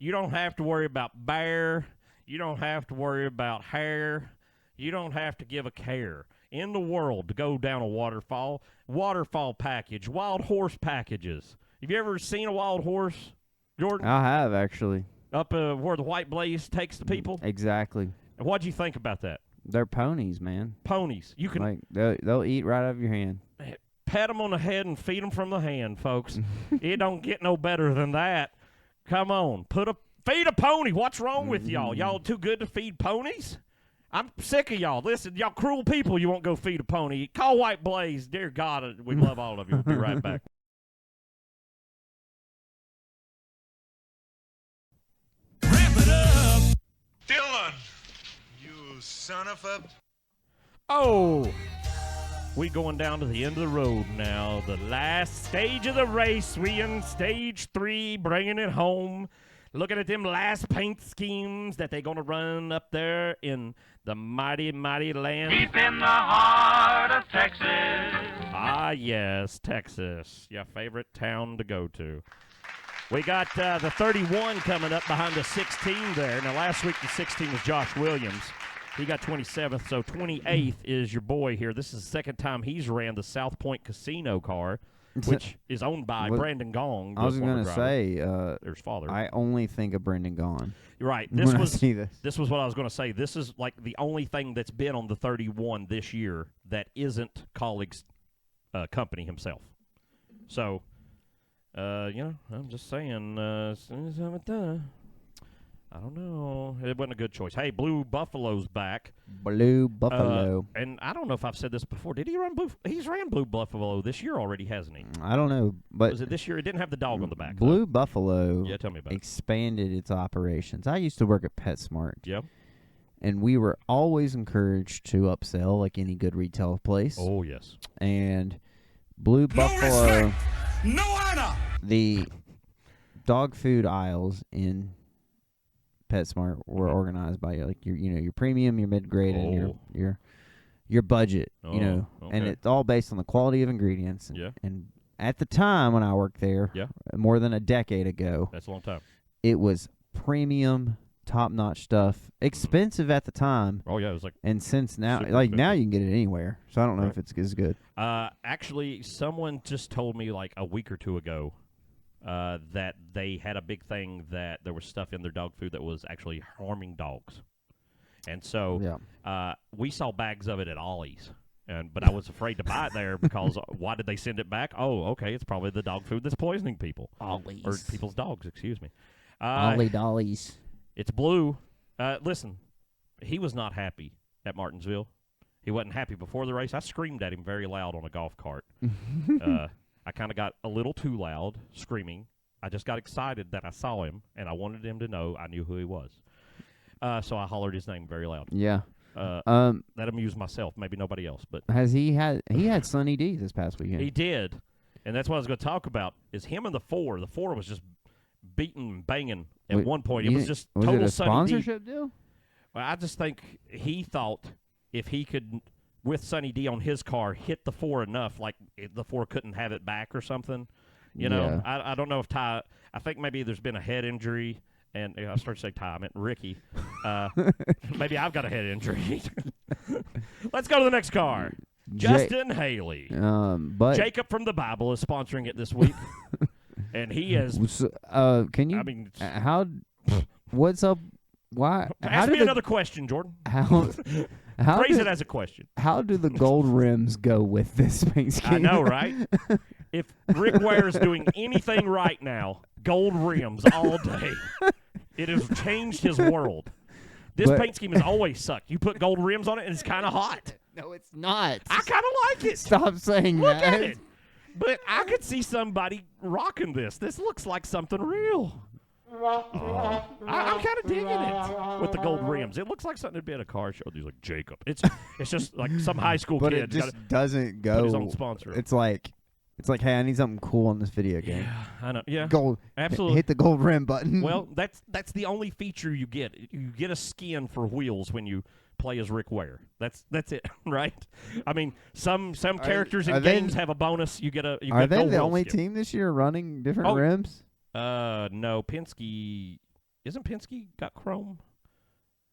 You don't have to worry about bear. You don't have to worry about hair. You don't have to give a care in the world to go down a waterfall package, wild horse packages. Have you ever seen a wild horse, Jordan? I have, actually. Up where the White Blaze takes the people? Exactly. And what'd you think about that? They're ponies, man. Ponies. You can Like they'll eat right out of your hand. pat them on the head and feed them from the hand, folks. It don't get no better than that. Come on. Feed a pony. What's wrong with y'all? Y'all too good to feed ponies? I'm sick of y'all. Listen, y'all cruel people, you won't go feed a pony. Call White Blaze. Dear God, we love all of you. We'll be right back. Wrap it up. Dylan, you son of a... Oh, we going down to the end of the road now. The last stage of the race. We in stage 3, bringing it home. Looking at them last paint schemes that they going to run up there in the mighty, mighty land. Deep in the heart of Texas. Ah, yes, Texas, your favorite town to go to. We got the 31 coming up behind the 16 there. Now, last week the 16 was Josh Williams. He got 27th, so 28th is your boy here. This is the second time he's ran the South Point Casino car, which is owned by Brandon Gong. I was going to say, there's father. I only think of Brendan Gaughan. Right. When I see this. This was what I was going to say. This is like the only thing that's been on the 31 this year that isn't Colleague's company himself. So, I'm just saying, as soon as I'm done, I don't know. It wasn't a good choice. Hey, Blue Buffalo's back. Blue Buffalo. And I don't know if I've said this before. Did he run Blue? He's ran Blue Buffalo this year already, hasn't he? I don't know, but Was it this year? It didn't have the dog on the back. Blue Buffalo Yeah, tell me about it. expanded its operations. I used to work at PetSmart. Yep. And we were always encouraged to upsell like any good retail place. Oh, yes. And Blue Buffalo, respect, no honor. the dog food aisles in PetSmart were organized by like your premium, your mid grade, and your budget. And okay. it's all based on the quality of ingredients. And, Yeah. and at the time when I worked there, Yeah. more than a decade ago, That's a long time. it was premium, top notch stuff, expensive at the time. Oh, yeah, it was like And since now, Super like now expensive. you can get it anywhere. So I don't know Right. if it's as good. Actually, someone just told me like a week or two ago that they had a big thing that there was stuff in their dog food that was actually harming dogs. And so we saw bags of it at Ollie's. But I was afraid to buy it there because why did they send it back? Oh, okay, it's probably the dog food that's poisoning people. Ollie's. Or people's dogs, excuse me. Ollie Dollies. It's Blue. Listen, he was not happy at Martinsville. He wasn't happy before the race. I screamed at him very loud on a golf cart. I kind of got a little too loud screaming. I just got excited that I saw him, and I wanted him to know I knew who he was. So I hollered his name very loud. Yeah. That amused myself, maybe nobody else. But He had Sunny D this past weekend. he did, and that's what I was going to talk about, is him and the 4. The 4 was just beating and banging at one point. It was just total it a Sunny D. sponsorship deal? Well, I just think he thought if he could with Sonny D on his car hit the 4 enough, like the 4 couldn't have it back or something. You know, I don't know if Ty. I think maybe there's been a head injury, and I started to say Ty, I meant Ricky. Maybe I've got a head injury. Let's go to the next car. Justin Haley. But Jacob from the Bible is sponsoring it this week, and he is. Can you? I mean, what's up? Why? Ask me another question, Jordan. How Phrase it as a question. How do the gold rims go with this paint scheme? I know, right? If Rick Ware is doing anything right now, gold rims all day. It has changed his world. This paint scheme has always sucked. You put gold rims on it, and it's kind of hot. No, it's not. I kind of like it. Stop saying Look that. at it. But I could see somebody rocking this. This looks like something real. I'm kind of digging it with the gold rims. It looks like something to be at a car show. He's like, Jacob. It's just like some high school But kid. it just doesn't go. Put his own sponsor. It's like, hey, I need something cool on this video game. Yeah, I know. Yeah, Gold. absolutely. Hit the gold rim button. Well, that's the only feature you get. You get a skin for wheels when you play as Rick Ware. That's it, right? I mean, some characters in games have a bonus. You get a. Are they gold the wheel only skin. team this year running different rims? No. Penske isn't Penske got chrome.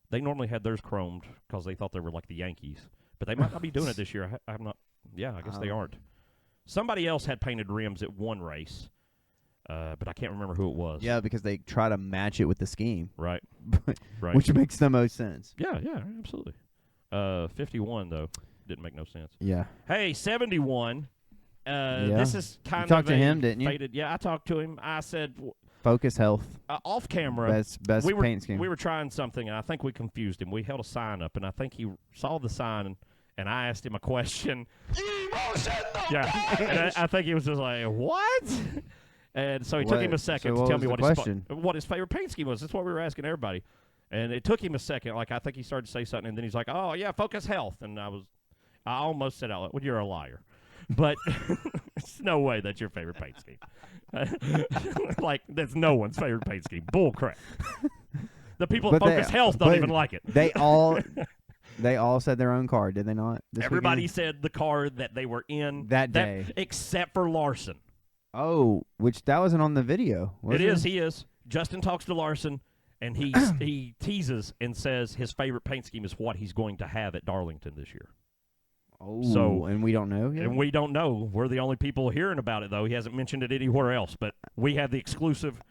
They normally had theirs chromed because they thought they were like the Yankees, but they might not be doing it this year. I'm not. Yeah, I guess they aren't. Somebody else had painted rims at one race, but I can't remember who it was. Yeah, because they try to match it with the scheme. Right. Right. Which makes the most sense. Yeah, absolutely. 51, though, didn't make no sense. Yeah. Hey, 71. This is kind of talked to him, didn't you? Faded. Yeah, I talked to him. I said, Focus Health. Off camera, Best paint scheme. We were trying something, and I think we confused him. We held a sign up, and I think he saw the sign, and I asked him a question. Yeah, and I think he was just like, what? And so he took him a second to tell me what his favorite paint scheme was. That's what we were asking everybody. And it took him a second. Like, I think he started to say something, and then he's like, oh, yeah, Focus Health. And I almost said out loud, well, you're a liar. But it's no way that's your favorite paint scheme. Like, that's no one's favorite paint scheme. Bull crap. The people at Focus Health don't even like it. They all said their own car, did they not? Everybody said the car that they were in that day. Except for Larson. Oh, that wasn't on the video. It is. He is. Justin talks to Larson, and he teases and says his favorite paint scheme is what he's going to have at Darlington this year. Oh, and we don't know yet? And we don't know. We're the only people hearing about it, though. He hasn't mentioned it anywhere else, but we have the exclusive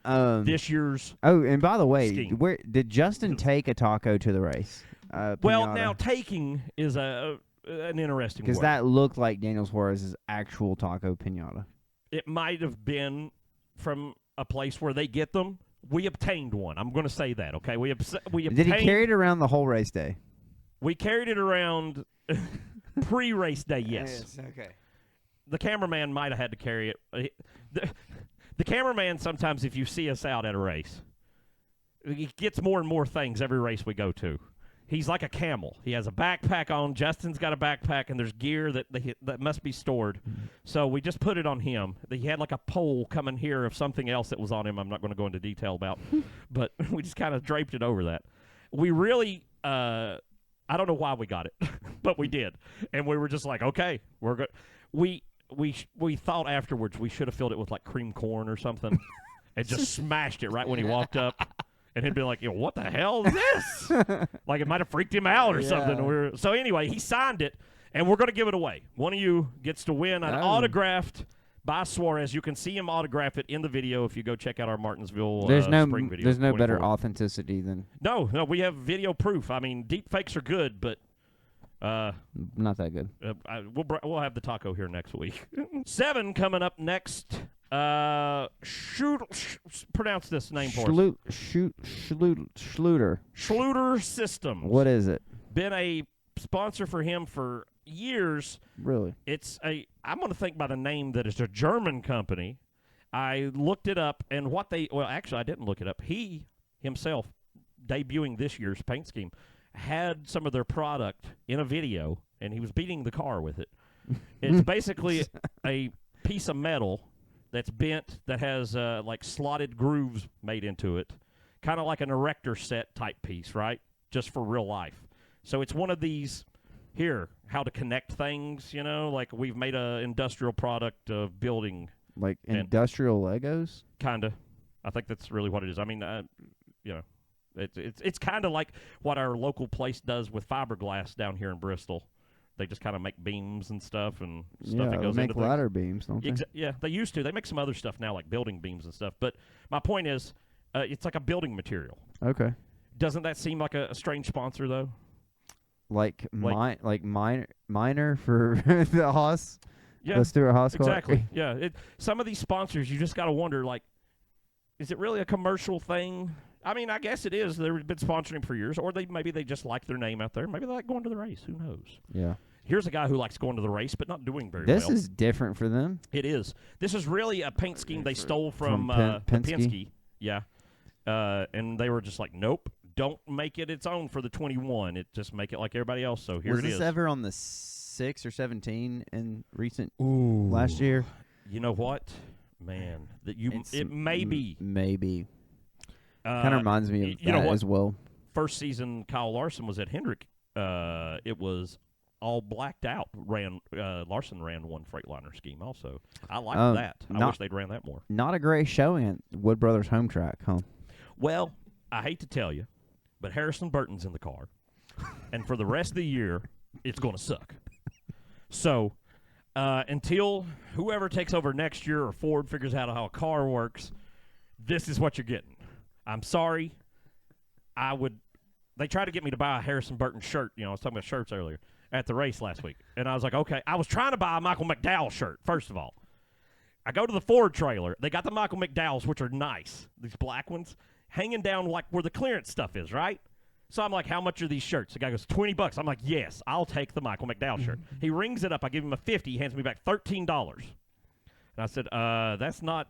this year's Oh, and by the way, scheme. where did Justin take a taco to the race? Well, Pinata? now taking is an interesting because word. that looked like Daniel Suarez's actual taco pinata. It might have been from a place where they get them. We obtained one. I'm going to say that, okay? We obtained. Did he carry it around the whole race day? We carried it around pre-race day, yes. Okay. The cameraman might have had to carry it. The cameraman, sometimes if you see us out at a race, he gets more and more things every race we go to. He's like a camel. He has a backpack on. Justin's got a backpack, and there's gear that must be stored. So we just put it on him. He had like a pole coming here of something else that was on him I'm not going to go into detail about. But we just kind of draped it over that. We really, I don't know why we got it, but we did. And we were just like, okay, we're good. We thought afterwards we should have filled it with like cream corn or something and just smashed it right when he walked up. And he'd be like, what the hell is this? Like it might have freaked him out or something. So anyway, he signed it, and we're going to give it away. One of you gets to win an autographed by Suarez. You can see him autograph it in the video if you go check out our Martinsville spring video. There's no 24. better authenticity than... No, we have video proof. I mean, deep fakes are good, but... not that good. We'll have the taco here next week. 7 coming up next. Pronounce this name for us. Schluter. Schluter Systems. What is it? Been a sponsor for him for years. Really? I'm going to think by the name that it's a German company. I looked it up, and actually I didn't look it up. He himself, debuting this year's paint scheme, had some of their product in a video, and he was beating the car with it. It's basically a piece of metal that's bent, that has like slotted grooves made into it, kind of like an erector set type piece, right? Just for real life. So it's one of these here, how to connect things, you know, like we've made a industrial product of building. Like industrial Legos? Kind of. I think that's really what it is. I mean, you know, it's kind of like what our local place does with fiberglass down here in Bristol. They just kind of make beams and stuff and stuff that goes make into ladder beams, don't they? Yeah, they used to. They make some other stuff now, like building beams and stuff. But my point is, it's like a building material. Okay. Doesn't that seem like a strange sponsor, though? Like minor for the Haas? Yeah, the Stewart Haas car? exactly. Yeah, some of these sponsors, you just got to wonder, like, is it really a commercial thing? I mean, I guess it is. They've been sponsoring for years, or maybe they just like their name out there. Maybe they like going to the race. Who knows? Yeah. Here's a guy who likes going to the race, but not doing very well. This is different for them. It is. This is really a paint scheme they stole from Penske. Yeah. And they were just like, nope, don't make it its own for the 21. Just make it like everybody else. So here it is. Was this ever on the 6 or 17 in last year? You know what? Man, it may be. Maybe. Kind of reminds me of that as well. First season Kyle Larson was at Hendrick. It was all blacked out. Larson ran one Freightliner scheme also. I like that. I wish they'd ran that more. Not a great showing at Wood Brothers home track, huh? Well, I hate to tell you, but Harrison Burton's in the car. And for the rest of the year, it's going to suck. So until whoever takes over next year or Ford figures out how a car works, this is what you're getting. I'm sorry. They tried to get me to buy a Harrison Burton shirt. You know, I was talking about shirts earlier at the race last week. And I was like, okay. I was trying to buy a Michael McDowell shirt, first of all. I go to the Ford trailer. They got the Michael McDowells, which are nice, these black ones, hanging down like where the clearance stuff is, right? So I'm like, how much are these shirts? The guy goes, $20. I'm like, yes, I'll take the Michael McDowell shirt. He rings it up. I give him a $50. He hands me back $13. And I said, that's not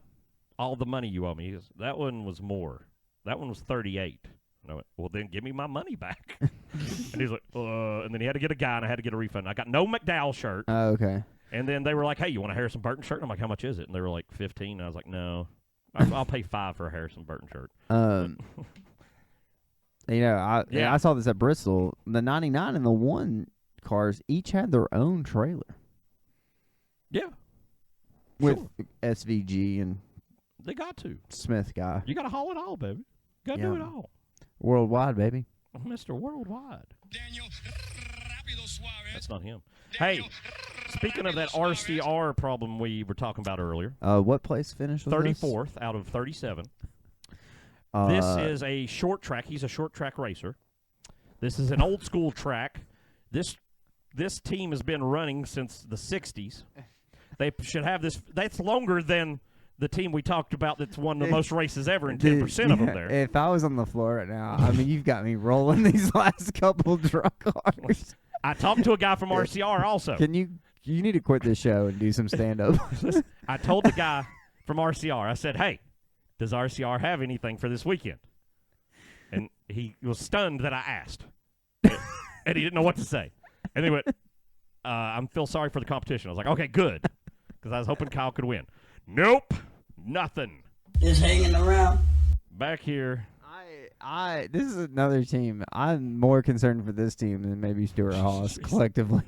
all the money you owe me. He goes, that one was more. That one was $38. And I went, well, then give me my money back. And he's like, and then he had to get a guy, and I had to get a refund. I got no McDowell shirt. Oh, okay. And then they were like, hey, you want a Harrison Burton shirt? And I'm like, how much is it? And they were like, $15. And I was like, no. I'll pay $5 for a Harrison Burton shirt. You know, I saw this at Bristol. The 99 and the 1 cars each had their own trailer. Yeah. With SVG and they got to. Smith guy. You got to haul it all, baby. Got to do it all. Worldwide, baby. Mr. Worldwide. Daniel, rápido, suave. That's not him. Hey, speaking of that RCR problem we were talking about earlier. What place finished with 34th out of 37. This is a short track. He's a short track racer. This is an old school track. This team has been running since the 60s. They should have this. That's longer than the team we talked about that's won the most races ever, and 10% of them there. If I was on the floor right now, I mean, you've got me rolling these last couple drunk cars. I talked to a guy from RCR also. You need to quit this show and do some stand-up. I told the guy from RCR, I said, hey, does RCR have anything for this weekend? And he was stunned that I asked. And he didn't know what to say. And he went, I feel sorry for the competition. I was like, okay, good. Because I was hoping Kyle could win. Nope. Nothing. Just hanging around. Back here. This is another team. I'm more concerned for this team than maybe Stuart Haas collectively.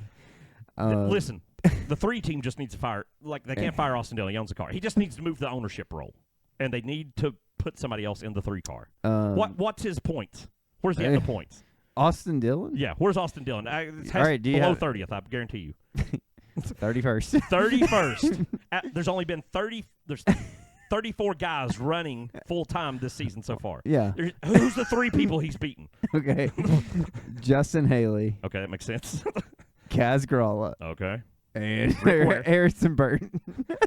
Listen, the 3 team just needs to fire. Like, they can't fire Austin Dillon. He owns the car. He just needs to move the ownership role. And they need to put somebody else in the 3 car. What's his points? Where's he at the points? Austin Dillon? Yeah, where's Austin Dillon? All right, below 30th, I guarantee you. 31st. 31st. There's only been 34 guys running full-time this season so far. Yeah. Who's the 3 people he's beaten? Okay. Justin Haley. Okay, that makes sense. Kaz Gralla. Okay. And Harrison Burton.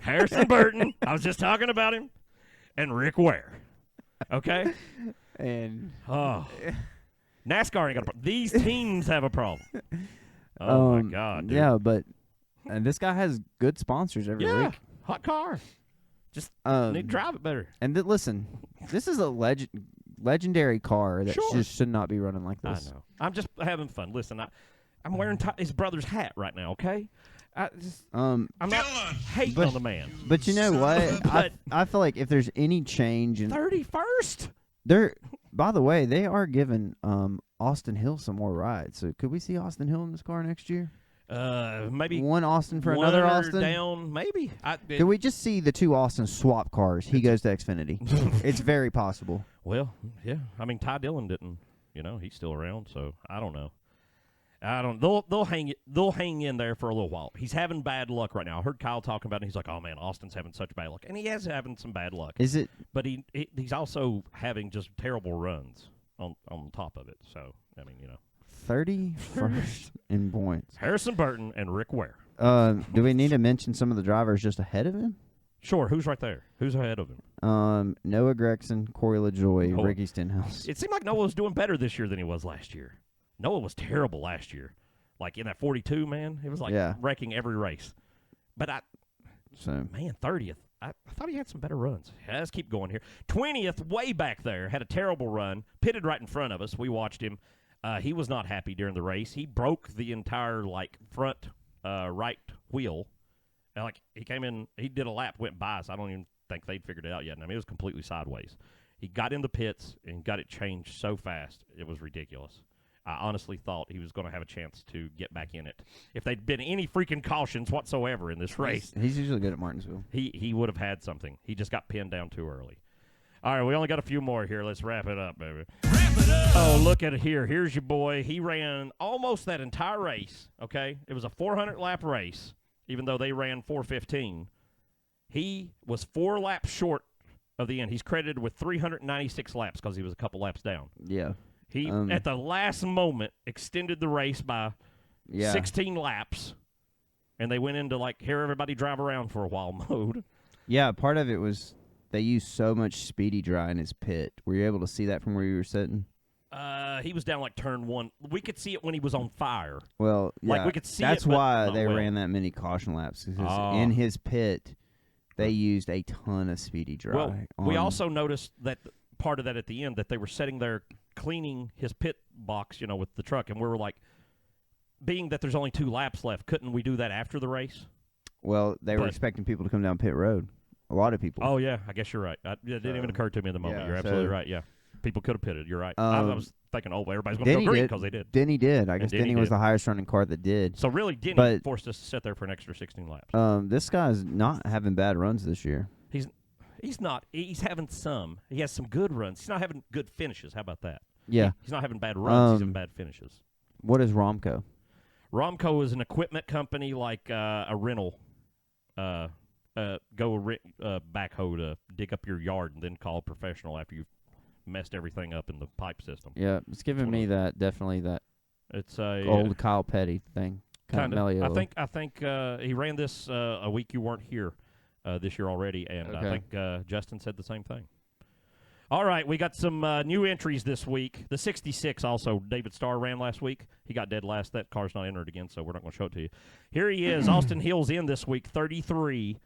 Harrison Burton. I was just talking about him. And Rick Ware. Okay? And NASCAR ain't got a problem. These teams have a problem. Oh, my God, dude. Yeah, but this guy has good sponsors every week. Hot car. Just need to drive it better. And listen, this is a legendary car that just should not be running like this. I know. I'm just having fun. Listen, I'm wearing his brother's hat right now, okay? I'm not hating on the man. But you know what? I feel like if there's any change in 31st. By by the way, they are giving Austin Hill some more rides. So could we see Austin Hill in this car next year? Maybe one Austin for one another or Austin down. Maybe. Could we just see the two Austins swap cars? He goes to Xfinity. It's very possible. Well, yeah. I mean, Ty Dillon didn't. He's still around, so I don't know. They'll hang in there for a little while. He's having bad luck right now. I heard Kyle talking about it. And he's like, "Oh man, Austin's having such bad luck," and he is having some bad luck. Is it? But he's also having just terrible runs on top of it. So 31st in points. Harrison Burton and Rick Ware. Do we need to mention some of the drivers just ahead of him? Sure. Who's right there? Who's ahead of him? Noah Gregson, Corey LaJoie, Ricky Stenhouse. It seemed like Noah was doing better this year than he was last year. Noah was terrible last year. Like in that 42, man, it was like wrecking every race. But 30th. I thought he had some better runs. Let's keep going here. 20th, way back there, had a terrible run, pitted right in front of us. We watched him. He was not happy during the race. He broke the entire front right wheel. And, he came in, he did a lap, went by us. I don't even think they'd figured it out yet. I mean, it was completely sideways. He got in the pits and got it changed so fast, it was ridiculous. I honestly thought he was going to have a chance to get back in it. If there'd been any freaking cautions whatsoever in this race. He's usually good at Martinsville. He would have had something. He just got pinned down too early. All right, we only got a few more here. Let's wrap it up, baby. Wrap it up. Oh, look at it here. Here's your boy. He ran almost that entire race, okay? It was a 400-lap race, even though they ran 415. He was 4 laps short of the end. He's credited with 396 laps because he was a couple laps down. Yeah. He, at the last moment, extended the race by 16 laps, and they went into, hear everybody drive around for a while mode. Yeah, part of it was they used so much speedy dry in his pit. Were you able to see that from where you were sitting? He was down turn 1. We could see it when he was on fire. Well, yeah. We could see that's it, but why they ran that many caution laps. Because in his pit, they used a ton of speedy dry. Well, we also noticed that part of that at the end, that they were sitting there cleaning his pit box, with the truck, and we were like, being that there's only 2 laps left, couldn't we do that after the race? Well, they were expecting people to come down pit road. A lot of people. Oh, yeah, I guess you're right. It didn't even occur to me in the moment. You're absolutely right, yeah. People could have pitted. You're right. I was thinking, everybody's going to go green because they did. Denny did. I guess Denny was the highest running car that did. So really, Denny forced us to sit there for an extra 16 laps. This guy's not having bad runs this year. He's not. He's having some. He has some good runs. He's not having good finishes. How about that? Yeah. He's not having bad runs. He's having bad finishes. What is Romco? Romco is an equipment company like a rental. Backhoe to dig up your yard and then call a professional after you've messed everything up in the pipe system. Yeah, it's giving me definitely that. It's a old Kyle Petty thing. Kind of. I think he ran this a week you weren't here this year already, and I think Justin said the same thing. All right, we got some new entries this week. The 66 also, David Starr ran last week. He got dead last. That car's not entered again, so we're not going to show it to you. Here he is. Austin Hill's in this week, 33.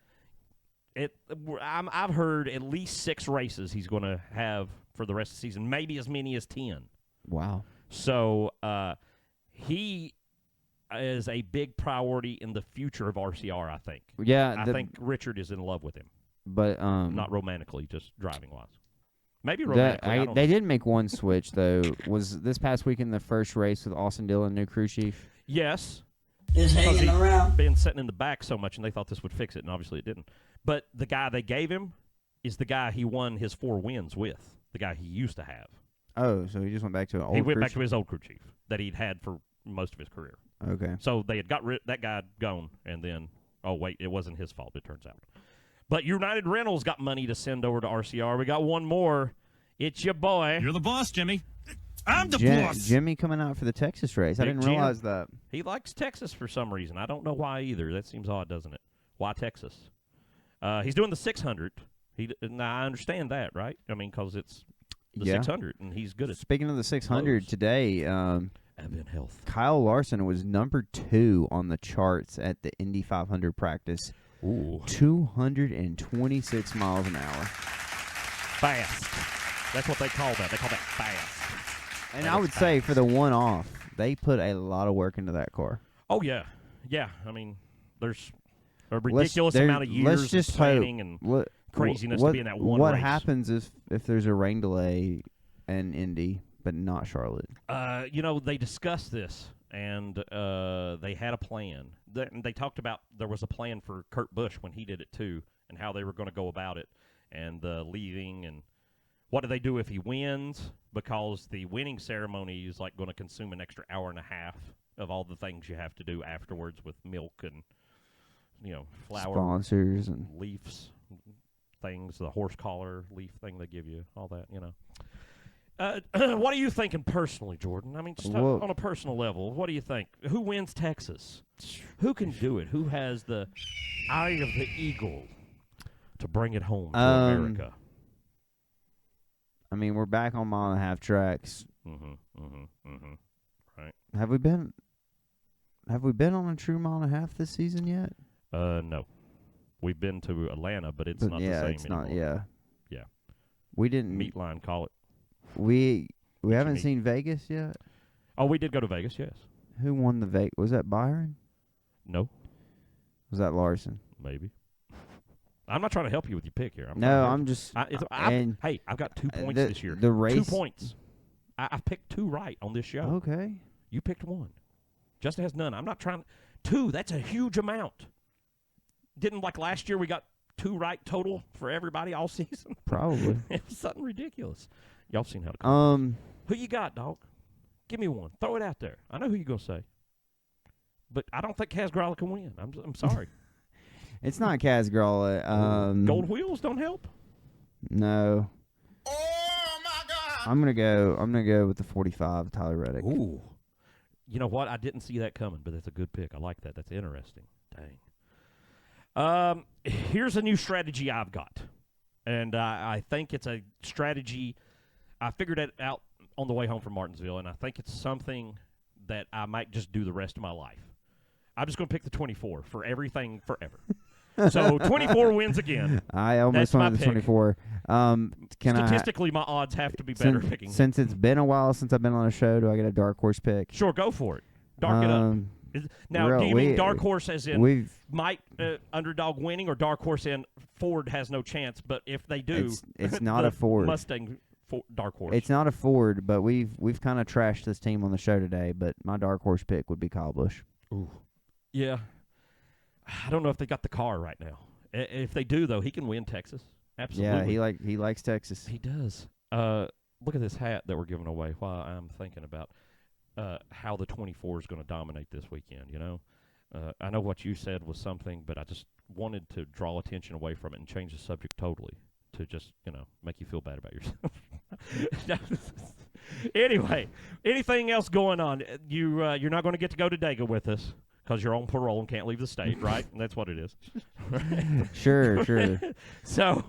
I've heard at least 6 races he's going to have for the rest of the season, maybe as many as 10. Wow. So he is a big priority in the future of RCR, I think. Yeah. I think Richard is in love with him. But not romantically, just driving-wise. Maybe romantically. They did make one switch, though. Was this past weekend the first race with Austin Dillon, new crew chief? Yes. Is hanging around. Been sitting in the back so much, and they thought this would fix it, and obviously it didn't. But the guy they gave him is the guy he won his 4 wins with, the guy he used to have. Oh, so he just went back to an old He went back to his old crew chief that he'd had for most of his career. Okay. So they had got that guy gone, and then, it wasn't his fault, it turns out. But United Rentals got money to send over to RCR. We got one more. It's your boy. You're the boss, Jimmy. I'm the boss. Jimmy coming out for the Texas race. I didn't realize that. He likes Texas for some reason. I don't know why either. That seems odd, doesn't it? Why Texas? He's doing the 600. Now, I understand that, right? I mean, because it's the 600, and he's good at Speaking of the 600 today, Advent Health. Kyle Larson was number 2 on the charts at the Indy 500 practice. Ooh. 226 miles an hour. Fast. That's what they call that. They call that fast. And I would say for the one-off, they put a lot of work into that car. Oh, yeah. Yeah. I mean, there's a ridiculous amount of years of planning and craziness to be in that one race. What happens if there's a rain delay and Indy, but not Charlotte. They discussed this, and they had a plan. They talked about there was a plan for Kurt Busch when he did it too, and how they were going to go about it, and the leaving, and what do they do if he wins? Because the winning ceremony is like going to consume an extra hour and a half of all the things you have to do afterwards with milk and flour, sponsors and leaves, things, the horse collar leaf thing they give you, all that. What are you thinking personally, Jordan? I mean, just on a personal level, what do you think? Who wins Texas? Who can do it? Who has the eye of the eagle to bring it home to America? I mean, we're back on 1.5 tracks. Right. Have we been on a true 1.5 this season yet? No. We've been to Atlanta, but it's not the same it's anymore. not. Yeah. Yeah. We didn't meat line, call it. We haven't seen Vegas yet. Oh, we did go to Vegas. Yes. Who won the Vegas? Was that Byron? No. Was that Larson? Maybe. I'm not trying to help you with your pick here. I've got 2 points this year. The race, 2 points. I've picked 2 right on this show. Okay. You picked 1. Justin has none. I'm not trying. 2. That's a huge amount. Didn't like last year we got 2 right total for everybody all season? Probably. It was something ridiculous. Y'all seen how to come. Who you got, dog? Give me one. Throw it out there. I know who you're going to say. But I don't think Kaz Gralla can win. I'm sorry. It's not Kaz Gralla. Gold wheels don't help? No. Oh my God! I'm gonna go with the 45, Tyler Reddick. Ooh. You know what? I didn't see that coming, but that's a good pick. I like that. That's interesting. Dang. Here's a new strategy I've got. And I think it's a strategy. I figured it out on the way home from Martinsville, and I think it's something that I might just do the rest of my life. I'm just going to pick the 24 for everything forever. So 24 wins again. I almost went with the 24. Statistically, my odds have to be better picking. Since it's been a while since I've been on a show, do I get a dark horse pick? Sure, go for it. Dark it up. Now, do you mean dark horse as in might underdog winning, or dark horse in Ford has no chance? But if they do, it's not a Ford. Mustang dark horse. It's not a Ford, but we've kind of trashed this team on the show today. But my dark horse pick would be Kyle Busch. Ooh, yeah. I don't know if they got the car right now. If they do, though, he can win Texas. Absolutely. Yeah, he likes Texas. He does. Look at this hat that we're giving away while I'm thinking about how the 24 is going to dominate this weekend, I know what you said was something, but I just wanted to draw attention away from it and change the subject totally to just, make you feel bad about yourself. Anyway, anything else going on? You're not going to get to go to Dega with us because you're on parole and can't leave the state, right? That's what it is. Sure. So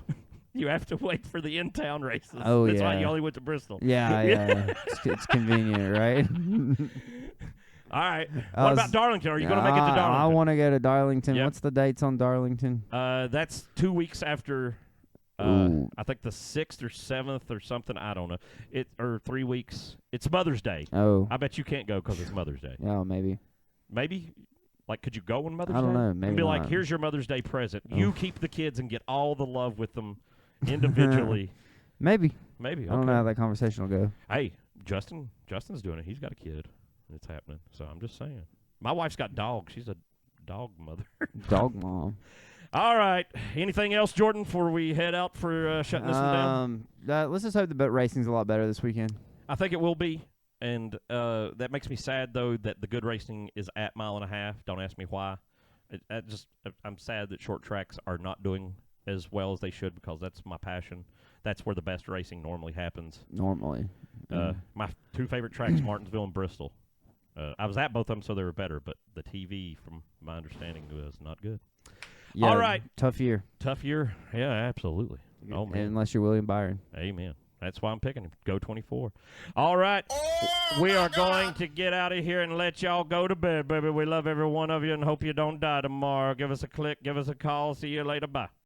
you have to wait for the in-town races. Oh, That's why you only went to Bristol. Yeah. It's convenient, right? All right. What about Darlington? Are you going to make it to Darlington? I want to go to Darlington. Yep. What's the dates on Darlington? That's 2 weeks after, I think the 6th or 7th or something. I don't know. Or 3 weeks. It's Mother's Day. Oh. I bet you can't go because it's Mother's Day. Oh, maybe. Maybe? Like, could you go on Mother's Day? I don't know. Maybe and be not. like, here's your Mother's Day present. You keep the kids and get all the love with them individually. Maybe. Okay. I don't know how that conversation will go. Hey, Justin's doing it. He's got a kid. It's happening. So I'm just saying. My wife's got dogs. She's a dog mother. Dog mom. All right. Anything else, Jordan, before we head out for shutting this one down? Let's just hope the boat racing's a lot better this weekend. I think it will be. And that makes me sad, though, that the good racing is at 1.5 miles. Don't ask me why. I'm sad that short tracks are not doing as well as they should because that's my passion. That's where the best racing normally happens. Normally. My 2 favorite tracks, Martinsville and Bristol. I was at both of them, so they were better, but the TV, from my understanding, was not good. Yeah, all right. Tough year. Yeah, absolutely. Oh, man. Unless you're William Byron. Amen. That's why I'm picking him. Go 24. All right. We are going to get out of here and let y'all go to bed, baby. We love every one of you and hope you don't die tomorrow. Give us a click. Give us a call. See you later. Bye.